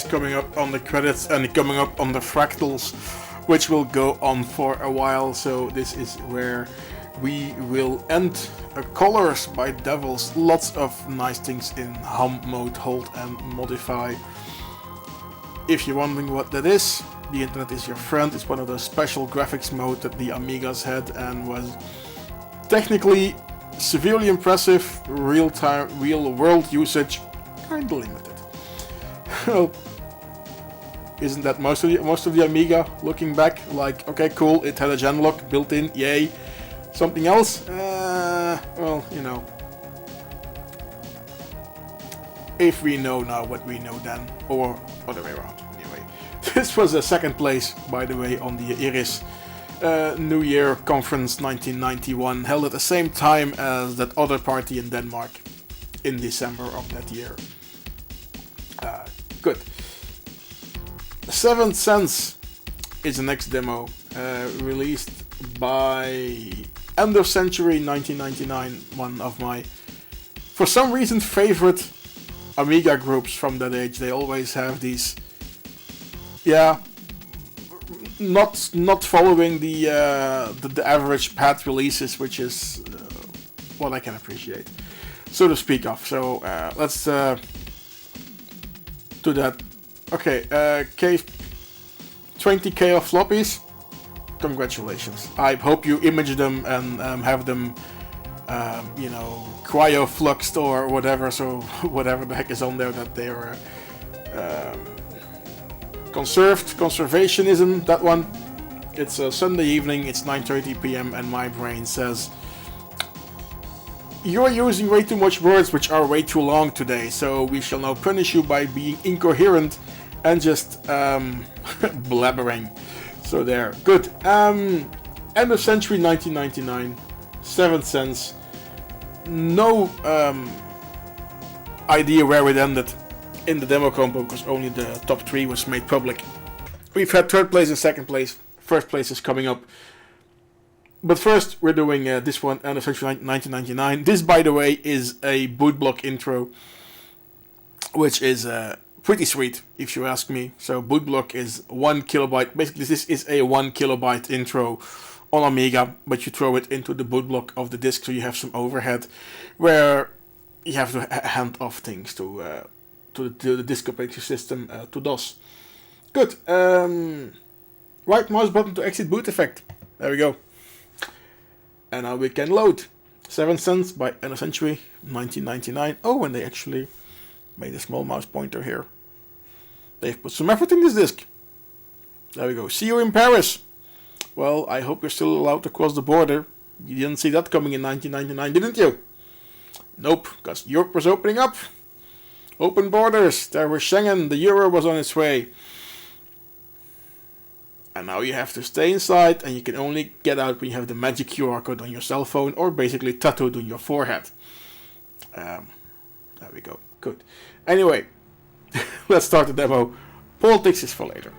coming up on the credits and coming up on the fractals, which will go on for a while. So this is where we will end. Colors by Devils, lots of nice things in hum mode, hold and modify. If you're wondering what that is, the internet is your friend. It's one of those special graphics mode that the Amigas had and was technically severely impressive. Real world usage, kinda limited. Well, isn't that most of the Amiga? Looking back, like, okay, cool, it had a gen lock built in, yay. Something else? Well, you know. If we know now what we know then, or other way around. Anyway, this was a second place, by the way, on the Iris New Year Conference 1991, held at the same time as that other party in Denmark in December of that year. Good. 7th Sense is the next demo, released by End of Century 1999, one of my, for some reason, favorite Amiga groups from that age. They always have these, not following the average path releases, which is what I can appreciate, so to speak of. So let's do that. Okay, 20k of floppies. Congratulations. I hope you image them and have them, cryo-fluxed or whatever, so whatever the heck is on there, that they are conserved. Conservationism, that one. It's a Sunday evening, it's 9:30 p.m. and my brain says, "You are using way too much words which are way too long today, so we shall now punish you by being incoherent and just blabbering." So there. Good. End of Century 1999. 7th Sense. No idea where it ended in the demo combo, because only the top 3 was made public. We've had 3rd place and 2nd place. 1st place is coming up. But first, we're doing this one, End of Century 1999. This, by the way, is a bootblock intro, which is pretty sweet, if you ask me. So bootblock is 1 kilobyte. Basically, this is a 1 kilobyte intro on Amiga, but you throw it into the bootblock of the disk, so you have some overhead where you have to hand off things to the disk operating system, to DOS. Good. Right mouse button to exit boot effect. There we go. And now we can load. 7th Sense by End of Century 1999. Oh, and they actually made a small mouse pointer here. They've put some effort in this disc. There we go. See you in Paris. Well, I hope you're still allowed to cross the border. You didn't see that coming in 1999, didn't you? Nope, because Europe was opening up. Open borders. There was Schengen. The Euro was on its way. And now you have to stay inside, and you can only get out when you have the magic QR code on your cell phone, or basically tattooed on your forehead. There we go. Good. Anyway, let's start the demo. Politics is for later.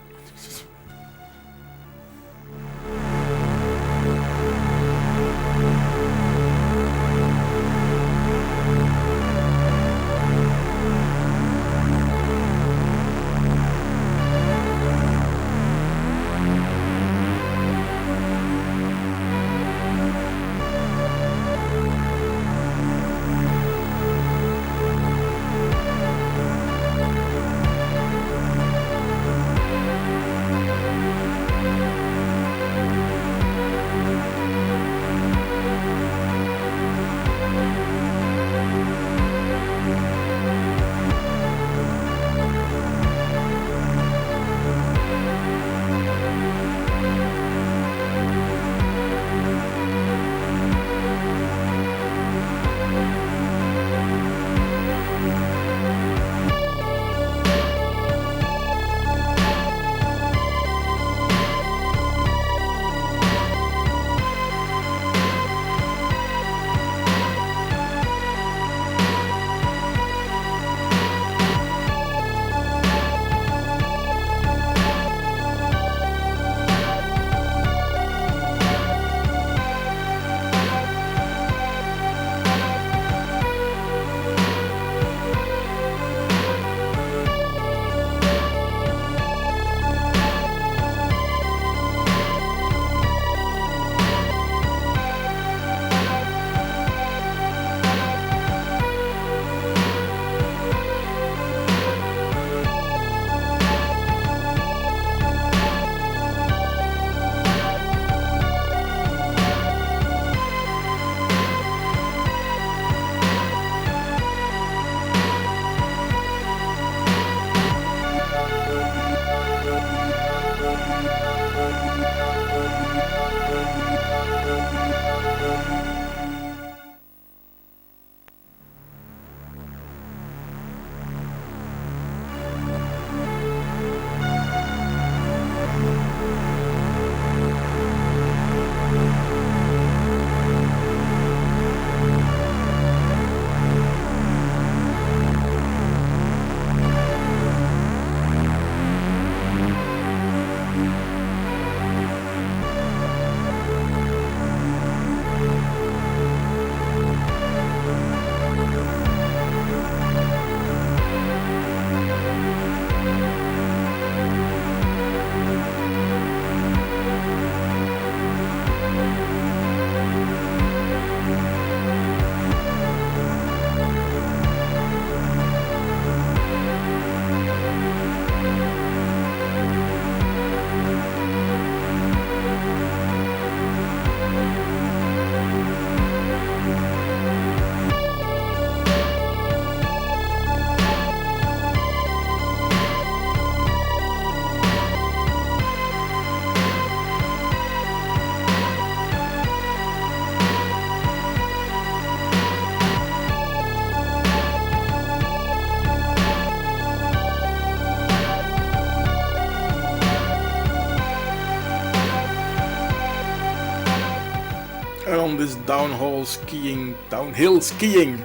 this downhill skiing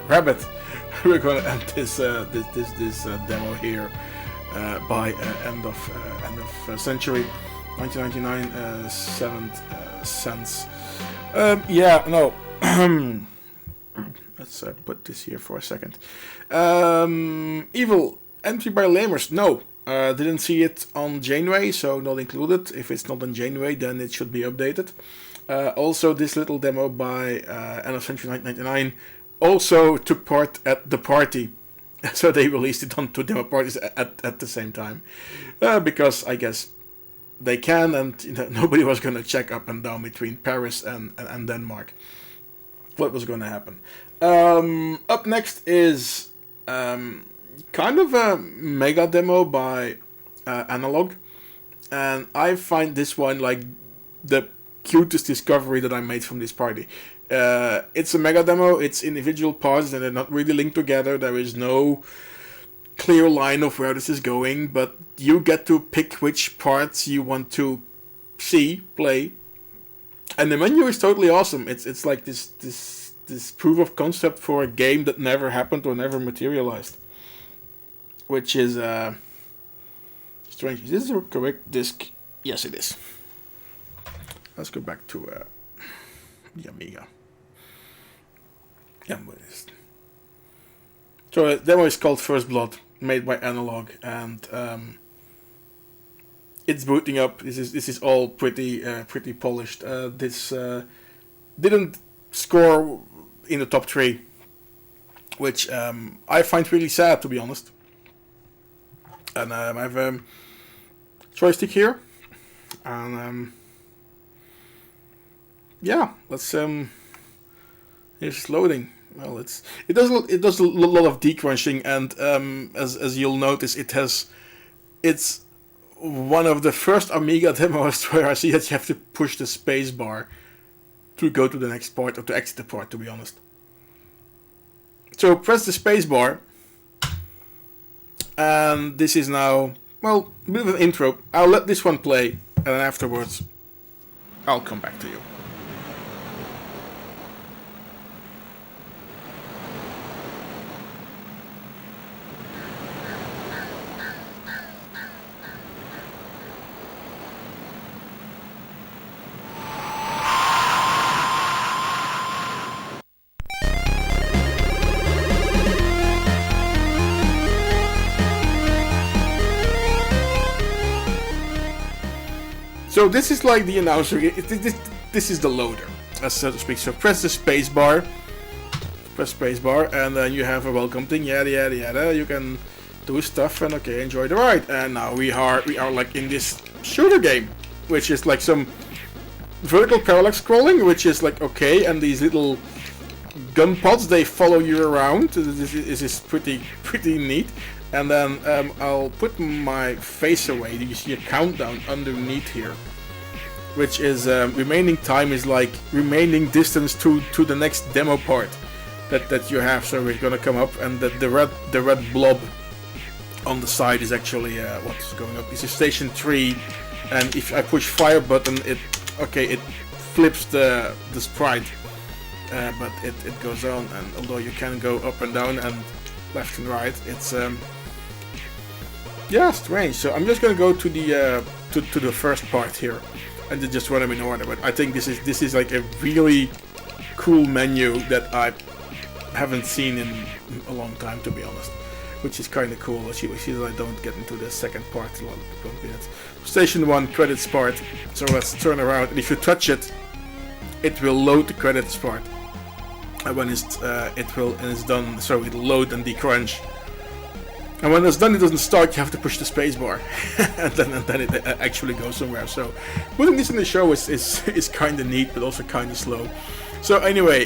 rabbit, we're gonna end this demo here by end of century, 1999, 7 cents. Yeah, no. Let's put this here for a second. Evil entry by Lamers. No, didn't see it on Janeway, so not included. If it's not on Janeway, then it should be updated. Also, this little demo by end of century 1999 also took part at the party. So they released it on 2 demo parties at the same time. Because I guess they can, and nobody was going to check up and down between Paris and Denmark. What was going to happen. Up next is kind of a mega demo by Analog. And I find this one like the cutest discovery that I made from this party. It's a mega demo, it's individual parts and they're not really linked together. There is no clear line of where this is going, but you get to pick which parts you want to see, play. And the menu is totally awesome. It's like this proof of concept for a game that never happened or never materialized. Which is strange. Is this the correct disc? Yes, it is. Let's go back to the Amiga. Yeah, what is it? So the demo is called First Blood, made by Analog, and it's booting up. This is all pretty polished. This didn't score in the top 3, which I find really sad, to be honest. And I have a joystick here, and yeah, let's it's loading. Well, it does a lot of decrunching, and as you'll notice, it's one of the first Amiga demos where I see that you have to push the space bar to go to the next part, or to exit the part, to be honest. So press the space bar, and this is now, well, a bit of an intro. I'll let this one play, and then afterwards I'll come back to you. So this is like the announcer. This is the loader, so to speak. So press the space bar, and then you have a welcome thing. Yada yada yada. You can do stuff and okay, enjoy the ride. And now we are like in this shooter game, which is like some vertical parallax scrolling, which is like okay. And these little gun pods, they follow you around. This is pretty neat. And then I'll put my face away. You see a countdown underneath here, which is remaining time is like remaining distance to the next demo part that you have. So we're gonna come up, and the red blob on the side is actually what's going up. This is station 3, and if I push fire button, it flips the sprite, but it goes on. And although you can go up and down and left and right, it's yeah, strange. So I'm just gonna go to the to the first part here, and just run them in order. But I think this is like a really cool menu that I haven't seen in a long time, to be honest, which is kind of cool. See that I don't get into the second part a lot of minutes. Station 1 credits part. So let's turn around, and if you touch it, it will load the credits part. And when it's done, so it'll load and decrunch. And when it's done, it doesn't start. You have to push the space bar, and then it actually goes somewhere. So putting this in the show is kind of neat, but also kind of slow. So anyway,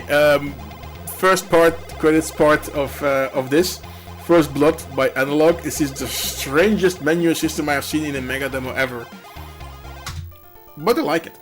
first part, credits part of this, First Blood by Analog. This is the strangest menu system I have seen in a Mega demo ever, but I like it.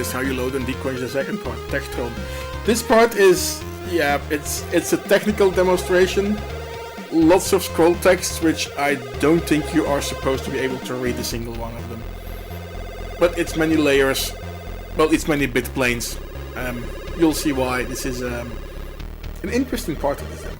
is how you load and decrunch the second part, Textron. This part is, yeah, it's a technical demonstration. Lots of scroll text, which I don't think you are supposed to be able to read a single one of them. But it's many layers, well, it's many bit planes. You'll see why this is an interesting part of this demo.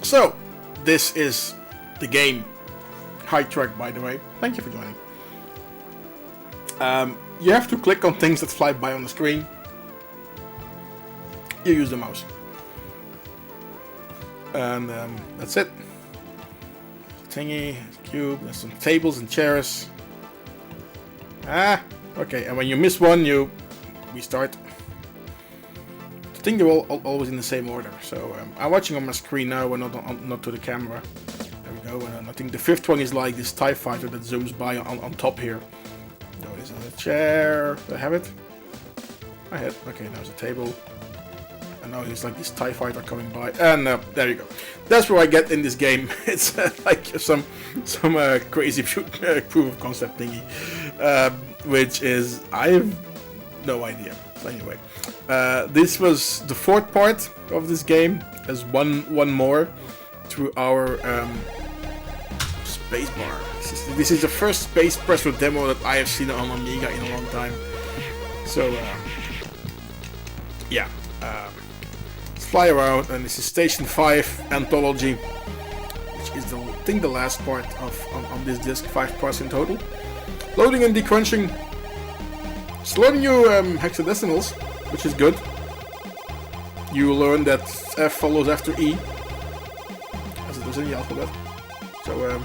So, this is the game. High track, by the way. Thank you for joining. You have to click on things that fly by on the screen. You use the mouse. And that's it. Thingy, cube, there's some tables and chairs. Okay, and when you miss one, you restart. I think they're all always in the same order. So I'm watching on my screen now and not to the camera. There we go. And I think the 5th one is like this TIE fighter that zooms by on top here. No, this is a chair. Do I have it? I had. Okay, now it's a table. And now he's like this TIE fighter coming by. And there you go. That's what I get in this game. It's like some crazy proof of concept thingy. Which is, I have no idea. So anyway, this was the 4th part of this game. There's one more through our spacebar. This is the first space pressure demo that I have seen on Amiga in a long time. So yeah, let's fly around, and this is Station 5 Anthology, which is I think the last part on this disc. 5 parts in total. Loading and decrunching. It's loading you hexadecimals, which is good. You learn that F follows after E, as it does in the alphabet. So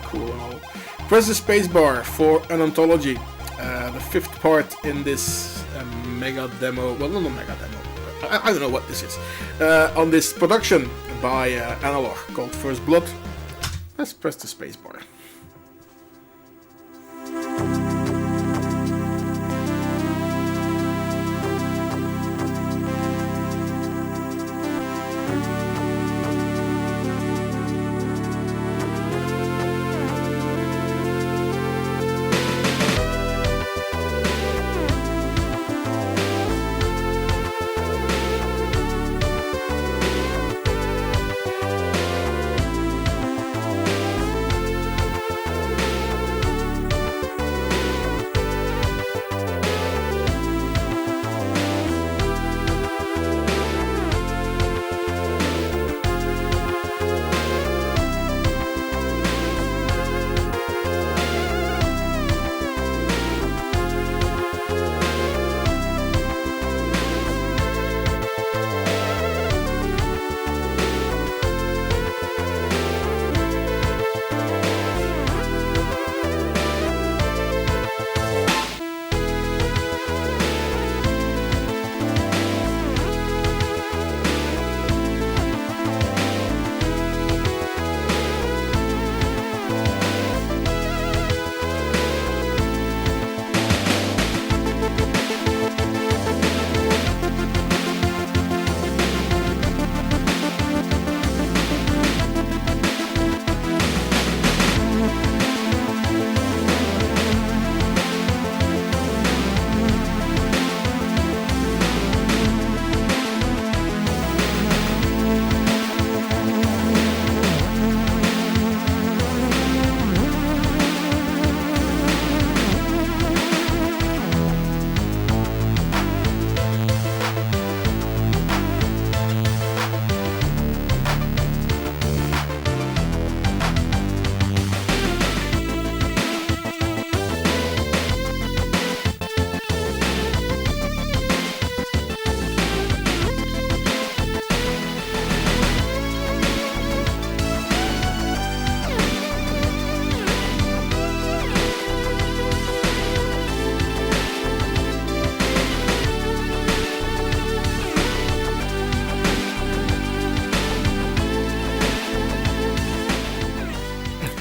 cool and all. Press the spacebar for an anthology. The 5th part in this mega demo. Well, not a mega demo. I don't know what this is. On this production by Analog called First Blood. Let's press the spacebar.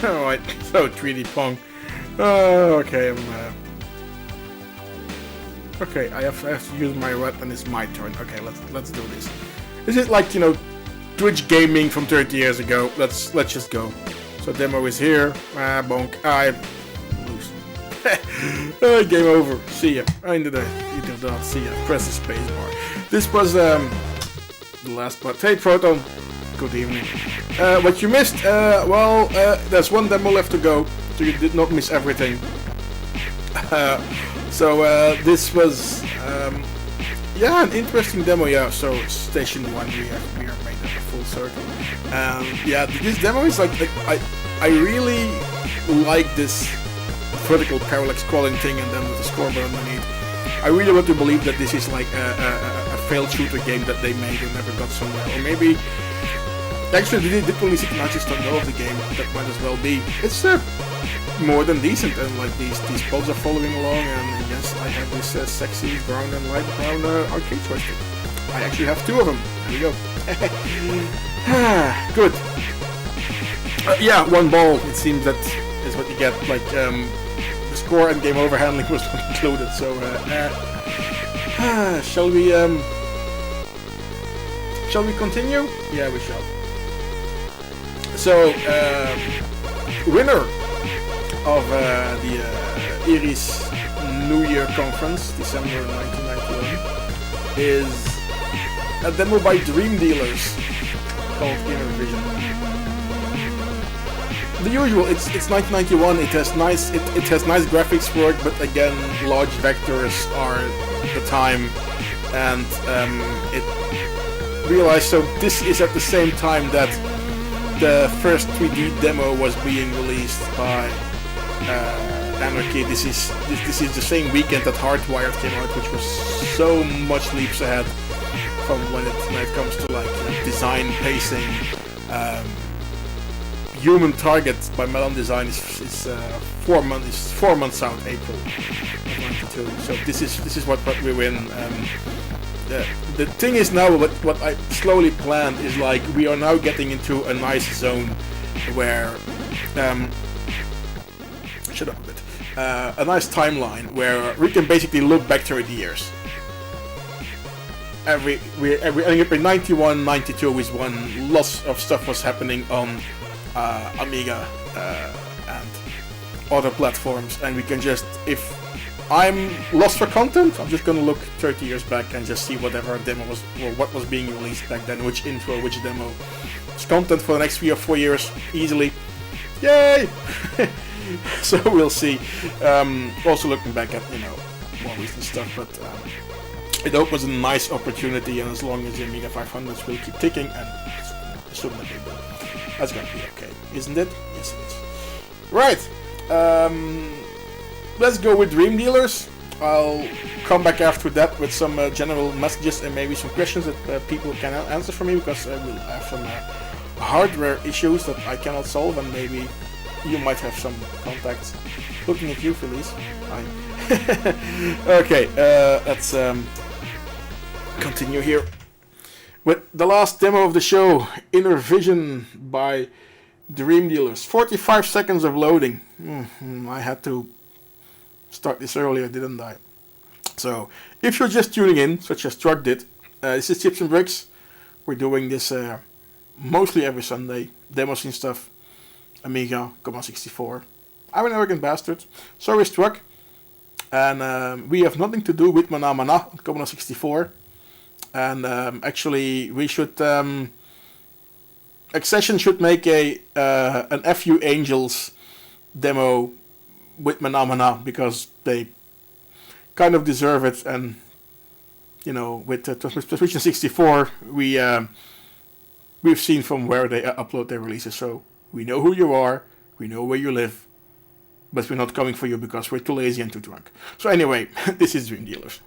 Alright, so 3D Pong. Okay, okay, I have to use my red and it's my turn. Okay, let's do this. This is like, you know, Twitch gaming from 30 years ago. Let's just go. So demo is here. Bonk. I lose. Game over. See ya. Into the dot. See ya. Press the space bar. This was the last part. Hey Proton. Good evening. What you missed? Well, there's one demo left to go, so you did not miss everything. This was yeah, an interesting demo. Yeah, so Station 1 we have made that a full circle. Yeah, this demo is like I really like this vertical parallax scrolling thing, and then with the scoreboard underneath. I really want to believe that this is like a failed shooter game that they made and never got somewhere, or maybe. Actually, they did release it and I just don't know of the game. That might as well be. It's more than decent, and like these pods are following along, and yes, I have this sexy brown and light brown arcade joystick. I actually have 2 of them. There you go. Good. Yeah, 1 ball. It seems that is what you get. Like the score and game over handling was not included. So shall we continue? Yeah, we shall. So winner of the Iris New Year Conference, December 1991, is a demo by Dream Dealers called Inner Vision. The usual, it's 1991. It has nice graphics for it, but again, large vectors are the time, and it realized. So this is at the same time that the first 3D demo was being released by Anarchy. This is the same weekend that Hardwired came out, which was so much leaps ahead from when it comes to like design, pacing. Human Target by Melon Design is 4 months out, April 92. So this is what we win. The thing is now, what I slowly planned is like we are now getting into a nice zone where shut up a bit. A nice timeline where we can basically look back 30 years. Every 91, 92 is when lots of stuff was happening on Amiga and other platforms, and we can just, if I'm lost for content, I'm just gonna look 30 years back and just see whatever demo was, or what was being released back then, which intro, which demo. It's content for the next 3 or 4 years, easily. Yay! So we'll see. Also looking back at, more recent stuff, but it opens a nice opportunity, and as long as the Amiga 500s will keep ticking, and assume that they will, that's gonna be okay, isn't it? Yes, it is. Right. Let's go with Dream Dealers. I'll come back after that with some general messages and maybe some questions that people can answer for me, because I will have some hardware issues that I cannot solve, and maybe you might have some contacts. Looking at you, Felice. Hi. Okay, let's continue here with the last demo of the show, Inner Vision by Dream Dealers. 45 seconds of loading. I had to start this earlier, didn't I? So, if you're just tuning in, such as Truck did, this is Chips and Bricks. We're doing this mostly every Sunday. Demos and stuff. Amiga, Commodore 64. I'm an arrogant bastard. So is Truck. And we have nothing to do with Mana Mana on Commodore 64. And actually, we should... Accession should make an FU Angels demo with Mana Mana, because they kind of deserve it. And, with Transmission 64, we've seen from where they upload their releases. So we know who you are, we know where you live, but we're not coming for you because we're too lazy and too drunk. So anyway, this is Dream Dealers.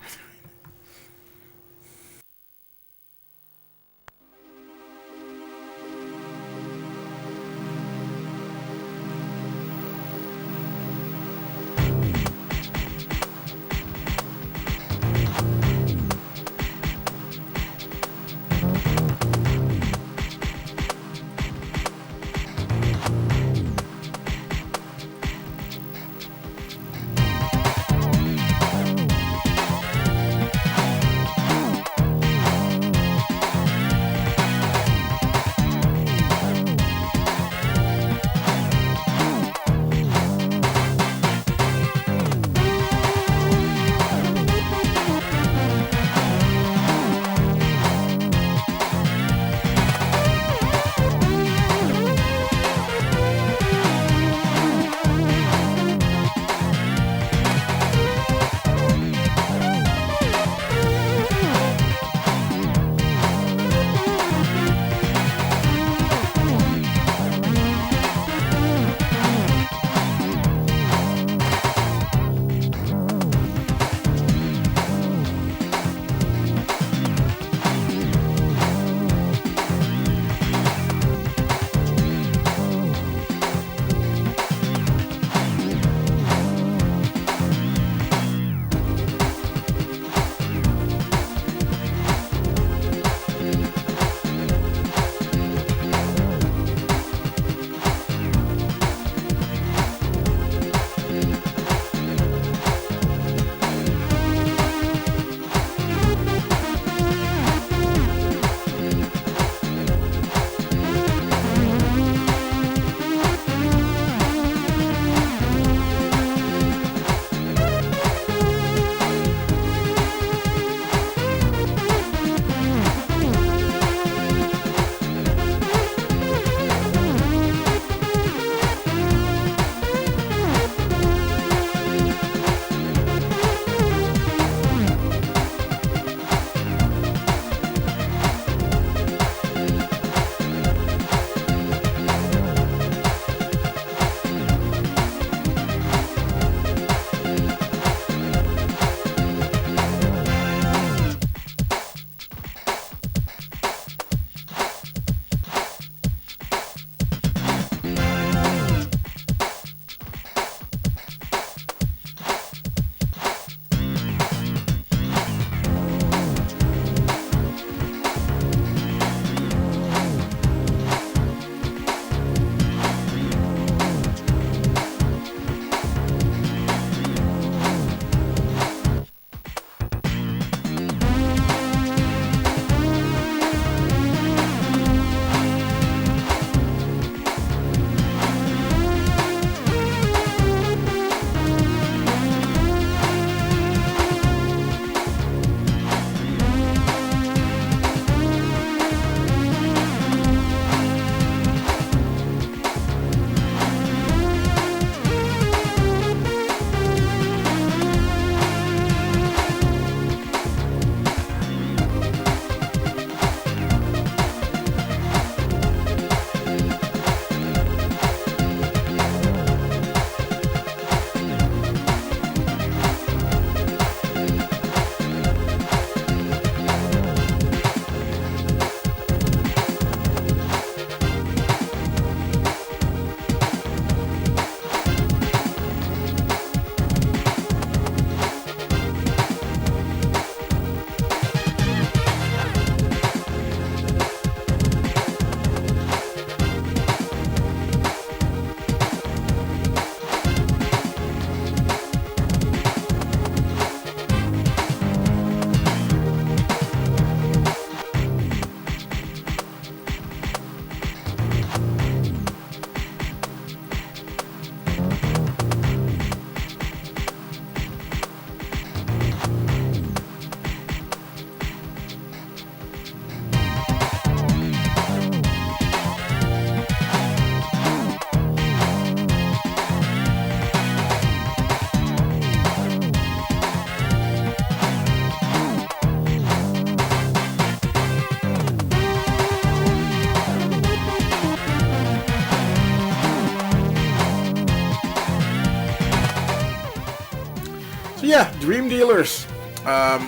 So yeah, Dream Dealers.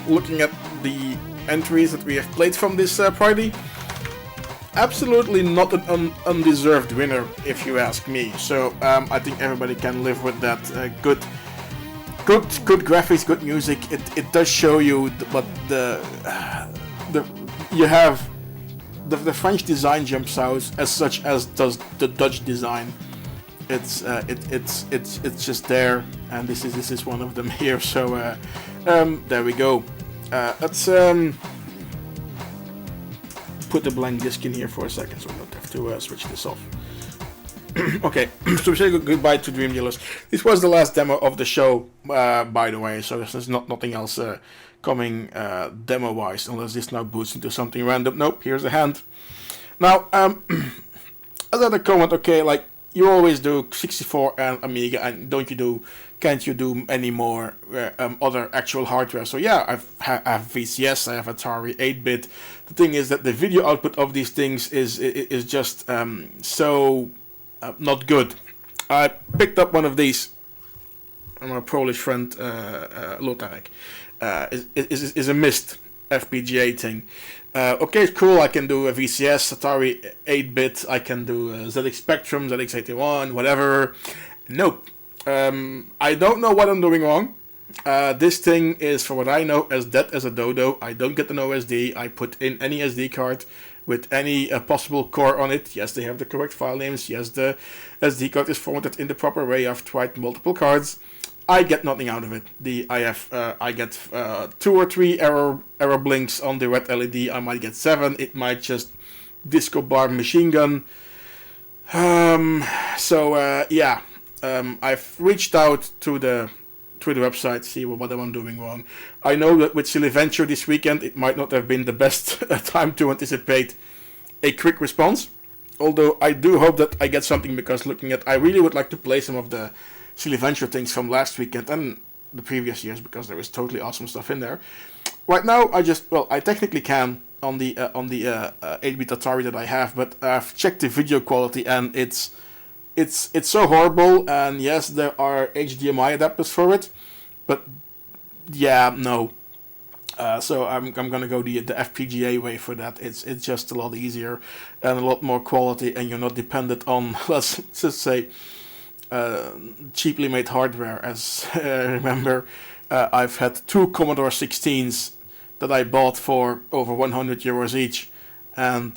Looking at the entries that we have played from this party, absolutely not an undeserved winner, if you ask me. So I think everybody can live with that. Good graphics, good music. It does show you what you have. The French design jumps out as such as does the Dutch design. It's just there, and this is one of them here. So there we go. Let's put the blank disc in here for a second, so we don't have to switch this off. Okay, so we say goodbye to Dream Dealers. This was the last demo of the show, by the way. So there's nothing else coming demo-wise, unless this now boots into something random. Nope, here's a hand. Now, another comment. Okay, like you always do 64 and Amiga, and can't you do any more other actual hardware? So yeah, I have VCS, I have Atari 8-bit. The thing is that the video output of these things is just so not good. I picked up one of these from my Polish friend Lotarek. Is a missed FPGA thing. Okay, it's cool. I can do a VCS, Atari 8-bit. I can do ZX Spectrum, ZX81, whatever. Nope. I don't know what I'm doing wrong. This thing is, for what I know, as dead as a dodo. I don't get an OSD. I put in any SD card with any possible core on it. Yes, they have the correct file names. Yes, the SD card is formatted in the proper way. I've tried multiple cards. I get nothing out of it. I get 2 or 3 error blinks on the red LED. I might get 7. It might just disco bar machine gun. Yeah. I've reached out to the website, see what I'm doing wrong. I know that with Silly Venture this weekend, it might not have been the best time to anticipate a quick response. Although I do hope that I get something, because I really would like to play some of the Silly Venture things from last weekend and the previous years, because there is totally awesome stuff in there. Right now, I technically can on the 8-bit Atari that I have, but I've checked the video quality and it's so horrible. And yes, there are HDMI adapters for it, but yeah, no. So I'm gonna go the FPGA way for that. It's just a lot easier and a lot more quality, and you're not dependent on, let's just say, cheaply made hardware. As remember, I've had 2 Commodore 16s that I bought for over 100 euros each, and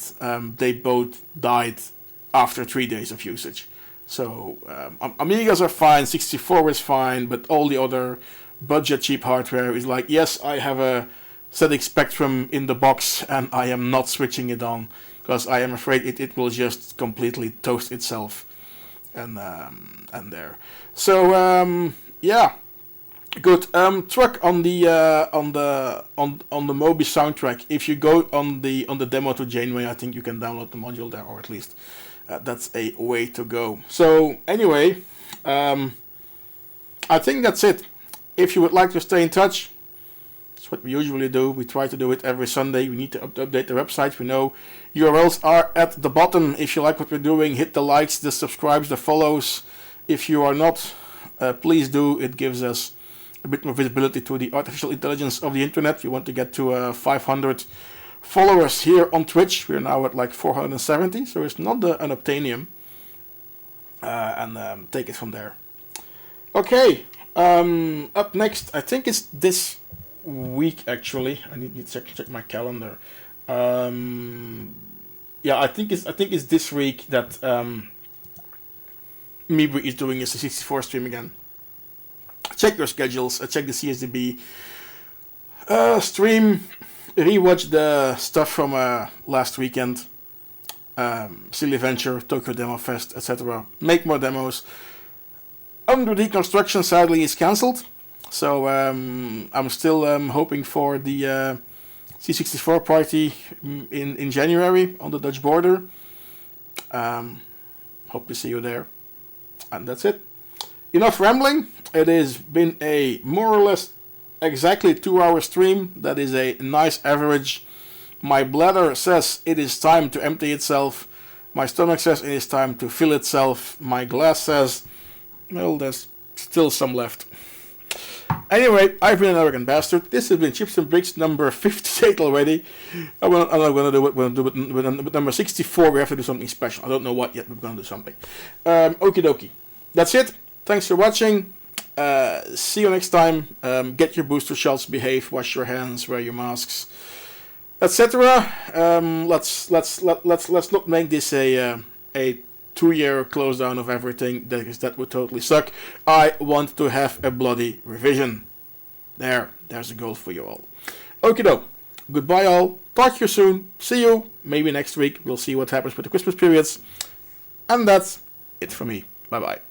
they both died after 3 days of usage. So Amigas are fine, 64 is fine, but all the other budget cheap hardware is like, yes, I have a ZX Spectrum in the box and I am not switching it on, because I am afraid it will just completely toast itself. And there. So yeah, good. Track on the Moby soundtrack. If you go on the demo to Janeway, I think you can download the module there, or at least that's a way to go. So anyway, I think that's it. If you would like to stay in touch, that's what we usually do. We try to do it every Sunday. We need to update the website. We know URLs are at the bottom. If you like what we're doing, hit the likes, the subscribes, the follows. If you are not, please do. It gives us a bit more visibility to the artificial intelligence of the internet. We want to get to 500 followers here on Twitch. We're now at like 470, so it's not an obtainium. And take it from there. Okay, up next, I think it's this week actually. I need to check my calendar. Yeah, I think it's this week that Mibri is doing his 64 stream again. Check your schedules. Check the CSDB stream. Rewatch the stuff from last weekend. Silly Venture, Tokyo Demo Fest, etc. Make more demos. Under Deconstruction sadly is cancelled, so I'm still hoping for the C64 party in January on the Dutch border. Hope to see you there. And that's it. Enough rambling. It has been a more or less exactly 2-hour stream. That is a nice average. My bladder says it is time to empty itself. My stomach says it is time to fill itself. My glass says, well, there's still some left. Anyway, I've been an arrogant bastard. This has been Chips and Bricks number 58 already. I'm gonna do it with number 64. We have to do something special. I don't know what yet, but we're gonna do something. Okie dokie. That's it. Thanks for watching. See you next time. Get your booster shots, behave, wash your hands, wear your masks, etc. Let's not make this a 2-year close down of everything, because that would totally suck. I want to have a bloody revision. There's a goal for you all. Okie doke. Goodbye all. Talk to you soon. See you. Maybe next week. We'll see what happens with the Christmas periods. And that's it for me. Bye bye.